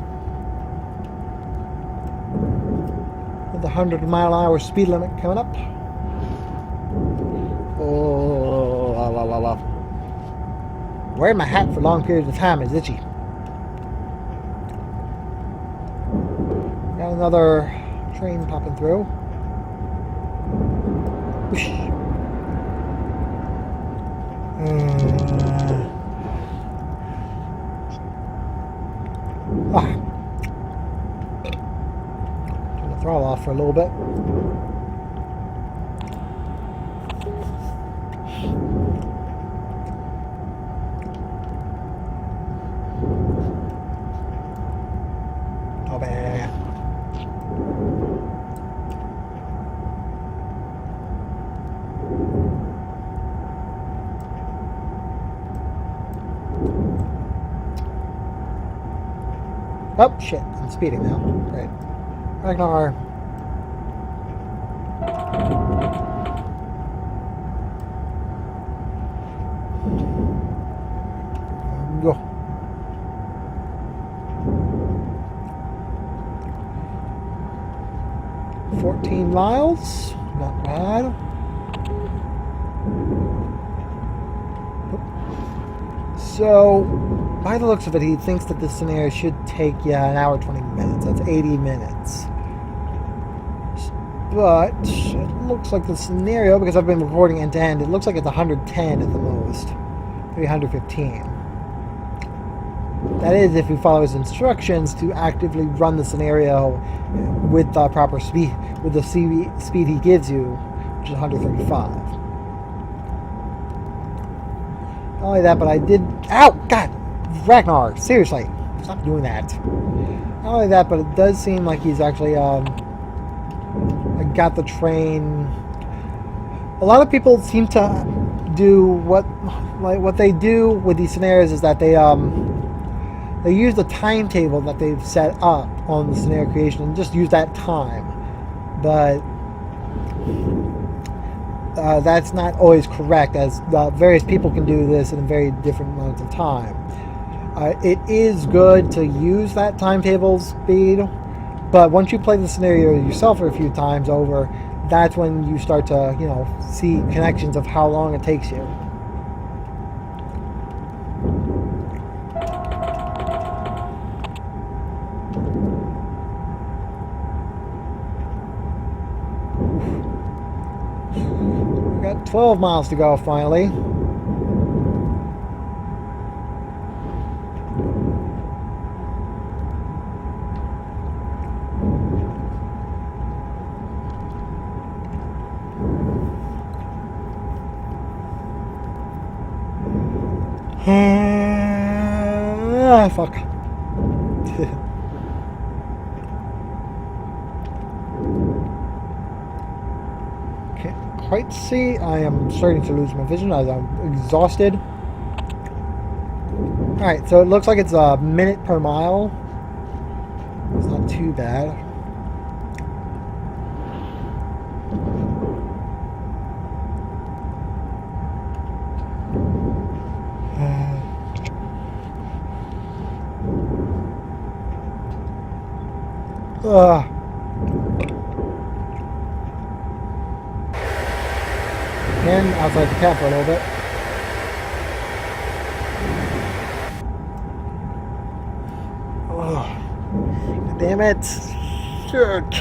With the 100-mile-an-hour speed limit coming up. Oh, la, la, la, la. Wearing my hat for long periods of time is itchy. Got another train popping through. Whoosh. Turn the throttle off for a little bit. Oh, man. Oh, shit. I'm speeding now. Great. Ragnar. Go. – 14 miles. Not bad. So, by the looks of it, he thinks that this scenario should take, an hour 20 minutes. That's 80 minutes. But it looks like the scenario, because I've been recording end to end, it looks like it's 110 at the most. Maybe 115. That is if you follow his instructions to actively run the scenario with the proper speed, with the speed he gives you, which is 135. Not only that, but I did... Ow! God! Ragnar! Seriously! Stop doing that. Not only that, but it does seem like he's actually got the train a lot of people seem to do what they do with these scenarios is that they use the timetable that they've set up on the scenario creation and just use that time. But that's not always correct, as various people can do this in very different amounts of time. It is good to use that timetable speed, but once you play the scenario yourself a few times over, that's when you start to, see connections of how long it takes you. We got 12 miles to go finally. Fuck. Can't quite see. I am starting to lose my vision as I'm exhausted. Alright, so it looks like it's a minute per mile. It's not too bad. Again, outside the cab for a little bit. Oh, damn it. Shit.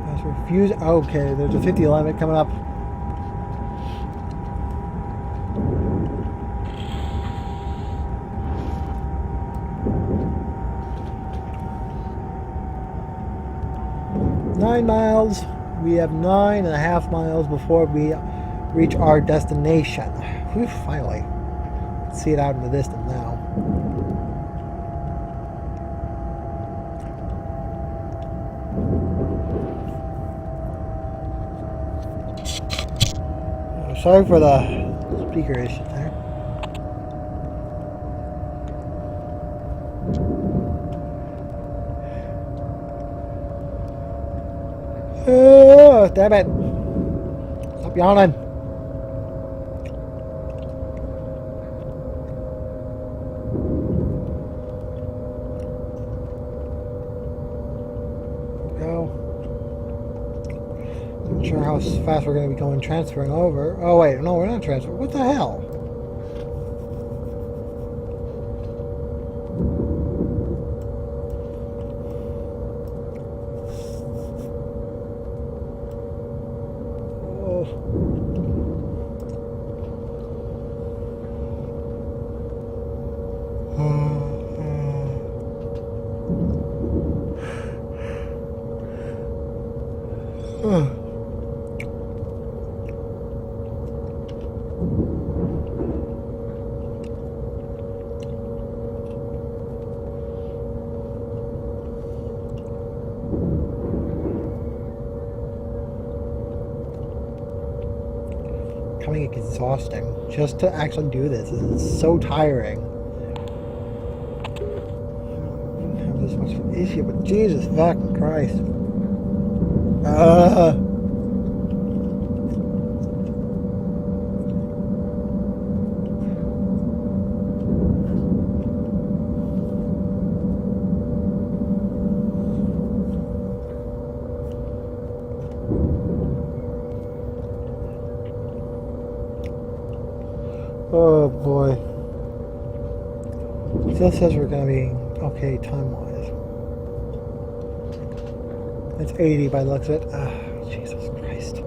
Let's refuse. Okay, there's a 50 limit coming up. Miles. We have 9.5 miles before we reach our destination. Whew, finally. See it out in the distance now. Sorry for the speaker issue there. Damn it. Stop yawning. Go. Not sure how fast we're going to be going transferring over. Oh wait, no, we're not transferring. What the hell? Becoming exhausting just to actually do this. It's so tiring. I don't have this much of an issue, but Jesus fucking Christ. Oh boy. Still says we're gonna be okay time wise. It's 80 by the looks of it. Jesus Christ.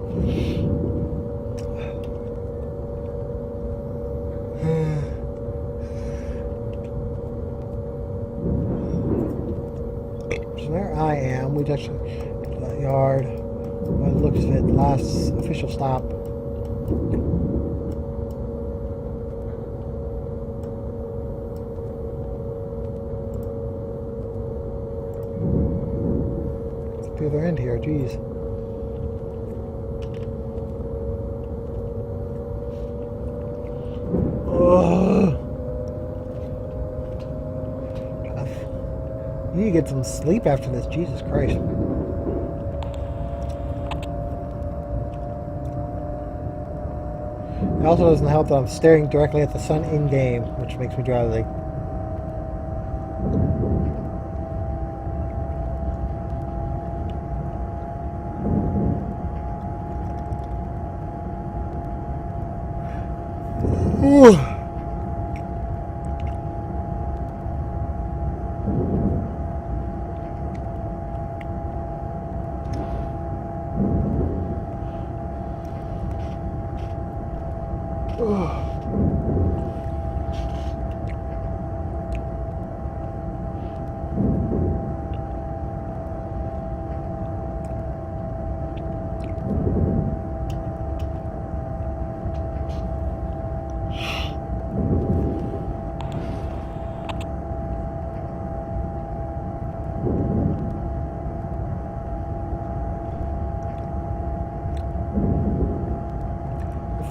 So there I am. We just that yard. By the looks of it, last official stop. the other end here. Jeez. Ugh. You need to get some sleep after this. Jesus Christ. It also doesn't help that I'm staring directly at the sun in-game, which makes me drowsy. Ooh.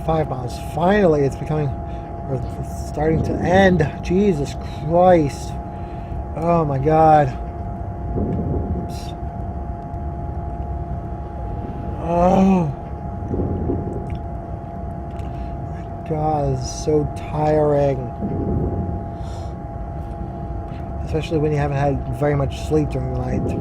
.5 miles. Finally, it's becoming, or it's starting to end. Jesus Christ. Oh my God. Oops. Oh. My God, this is so tiring. Especially when you haven't had very much sleep during the night.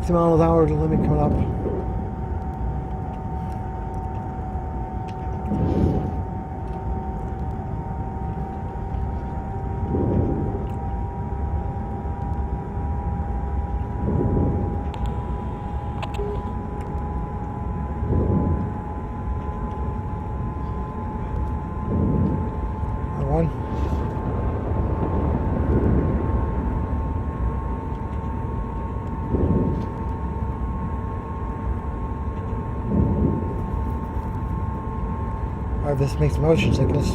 Miles an hour limit coming up. This makes motion sickness.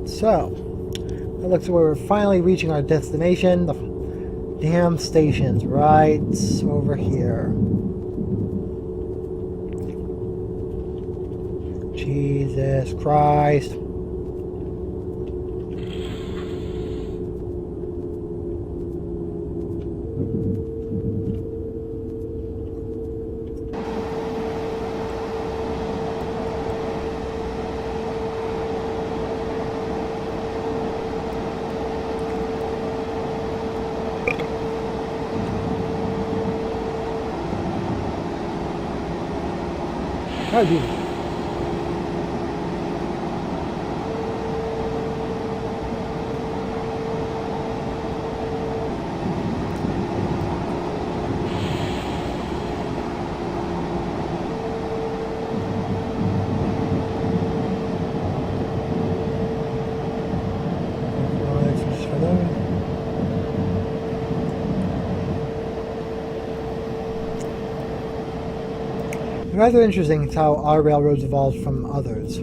So, it looks like we're finally reaching our destination. The damn station's right over here. Jesus Christ. Oh, Jesus. rather interesting how our railroads evolved from others.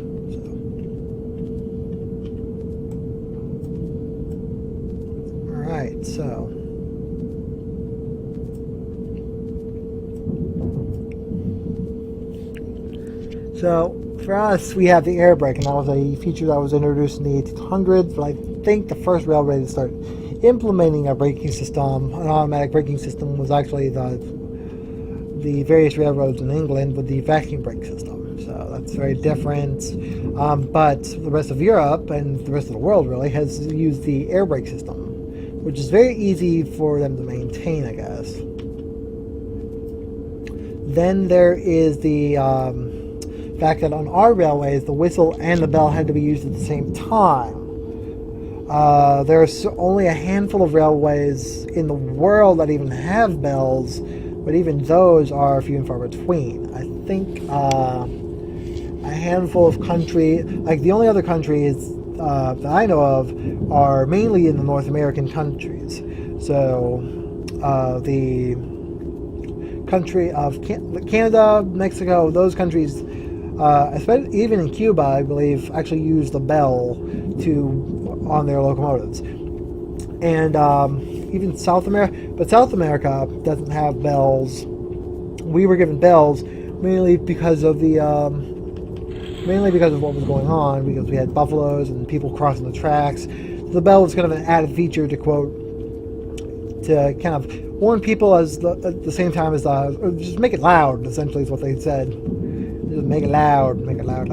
Alright, so for us, we have the air brake, and that was a feature that was introduced in the 1800s, but I think the first railway to start implementing a braking system, an automatic braking system, was actually the various railroads in England with the vacuum brake system. So that's very different. But the rest of Europe and the rest of the world really has used the air brake system, which is very easy for them to maintain, I guess. Then there is the fact that on our railways, the whistle and the bell had to be used at the same time. There's only a handful of railways in the world that even have bells, but even those are few and far between. I think a handful of countries, like the only other countries that I know of, are mainly in the North American countries. So the country of Canada, Mexico, those countries, especially even in Cuba, I believe, actually use the bell on their locomotives. And even South America, but South America doesn't have bells. We were given bells mainly because of what was going on, because we had buffaloes and people crossing the tracks. The bell was kind of an added feature to kind of warn people at the same time as or just make it loud. Essentially, is what they said. Just make it loud, loud.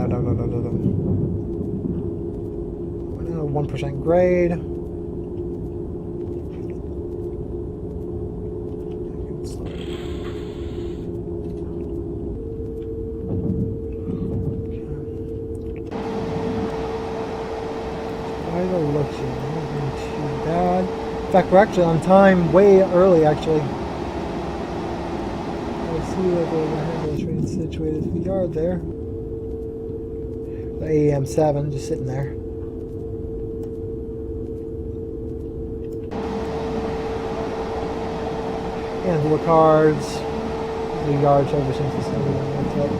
1% grade. Looks not too bad. In fact, we're actually on time, way early actually. Let's see where the train is situated in the yard there. The AM7 just sitting there. Handful of cards. The yard's ever since the Sunday went up.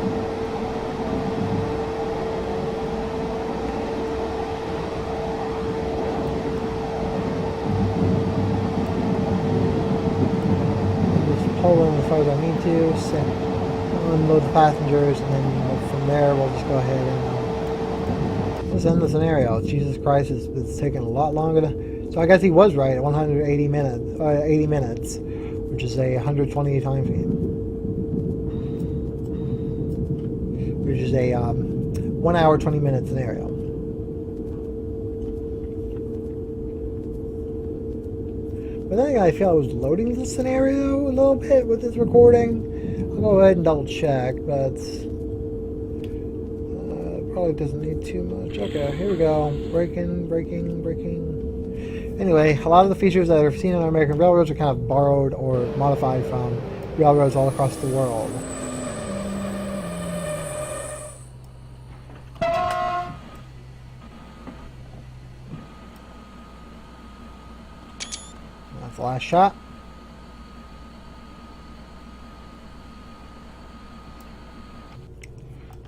Pull in as far as I need to, unload the passengers, and then from there we'll just go ahead and let's end the scenario. Jesus Christ, it's taking a lot longer to. So I guess he was right at 180 minutes, 80 minutes, which is a 120 time feed, which is a 1 hour 20-minute scenario. But then I feel I was loading the scenario a little bit with this recording. I'll go ahead and double check, but probably doesn't need too much. Okay, here we go. Braking. Anyway, a lot of the features that are seen on American railroads are kind of borrowed or modified from railroads all across the world. That's the last shot.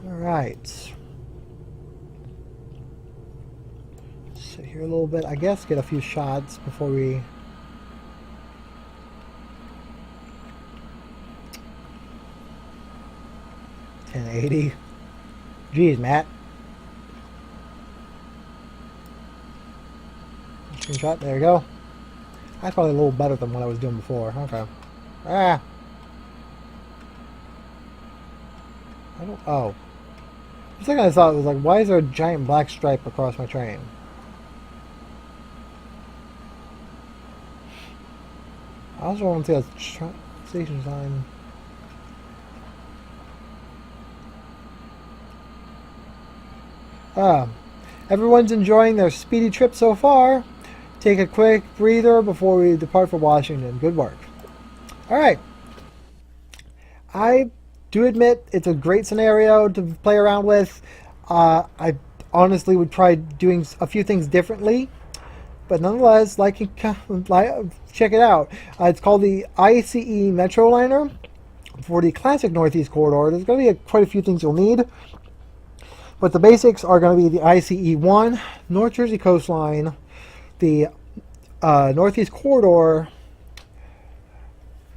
Alright. Sit here a little bit, I guess, get a few shots before we... $10.80. Jeez, Matt. Screenshot, there you go. That's probably a little better than what I was doing before. Okay. Ah! I don't... Oh. For a second I thought it was like, why is there a giant black stripe across my train? I also want to see a station sign. Everyone's enjoying their speedy trip so far. Take a quick breather before we depart for Washington. Good work. Alright. I do admit it's a great scenario to play around with. I honestly would try doing a few things differently. But nonetheless, check it out. It's called the ICE Metroliner, For the classic Northeast Corridor, there's going to be quite a few things you'll need. But the basics are going to be the ICE-1, North Jersey Coastline, the Northeast Corridor,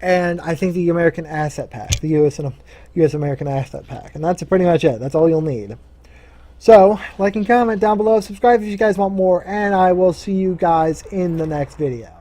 and I think the American Asset Pack, the U.S. American Asset Pack. And that's pretty much it. That's all you'll need. So, like and comment down below. Subscribe if you guys want more. And I will see you guys in the next video.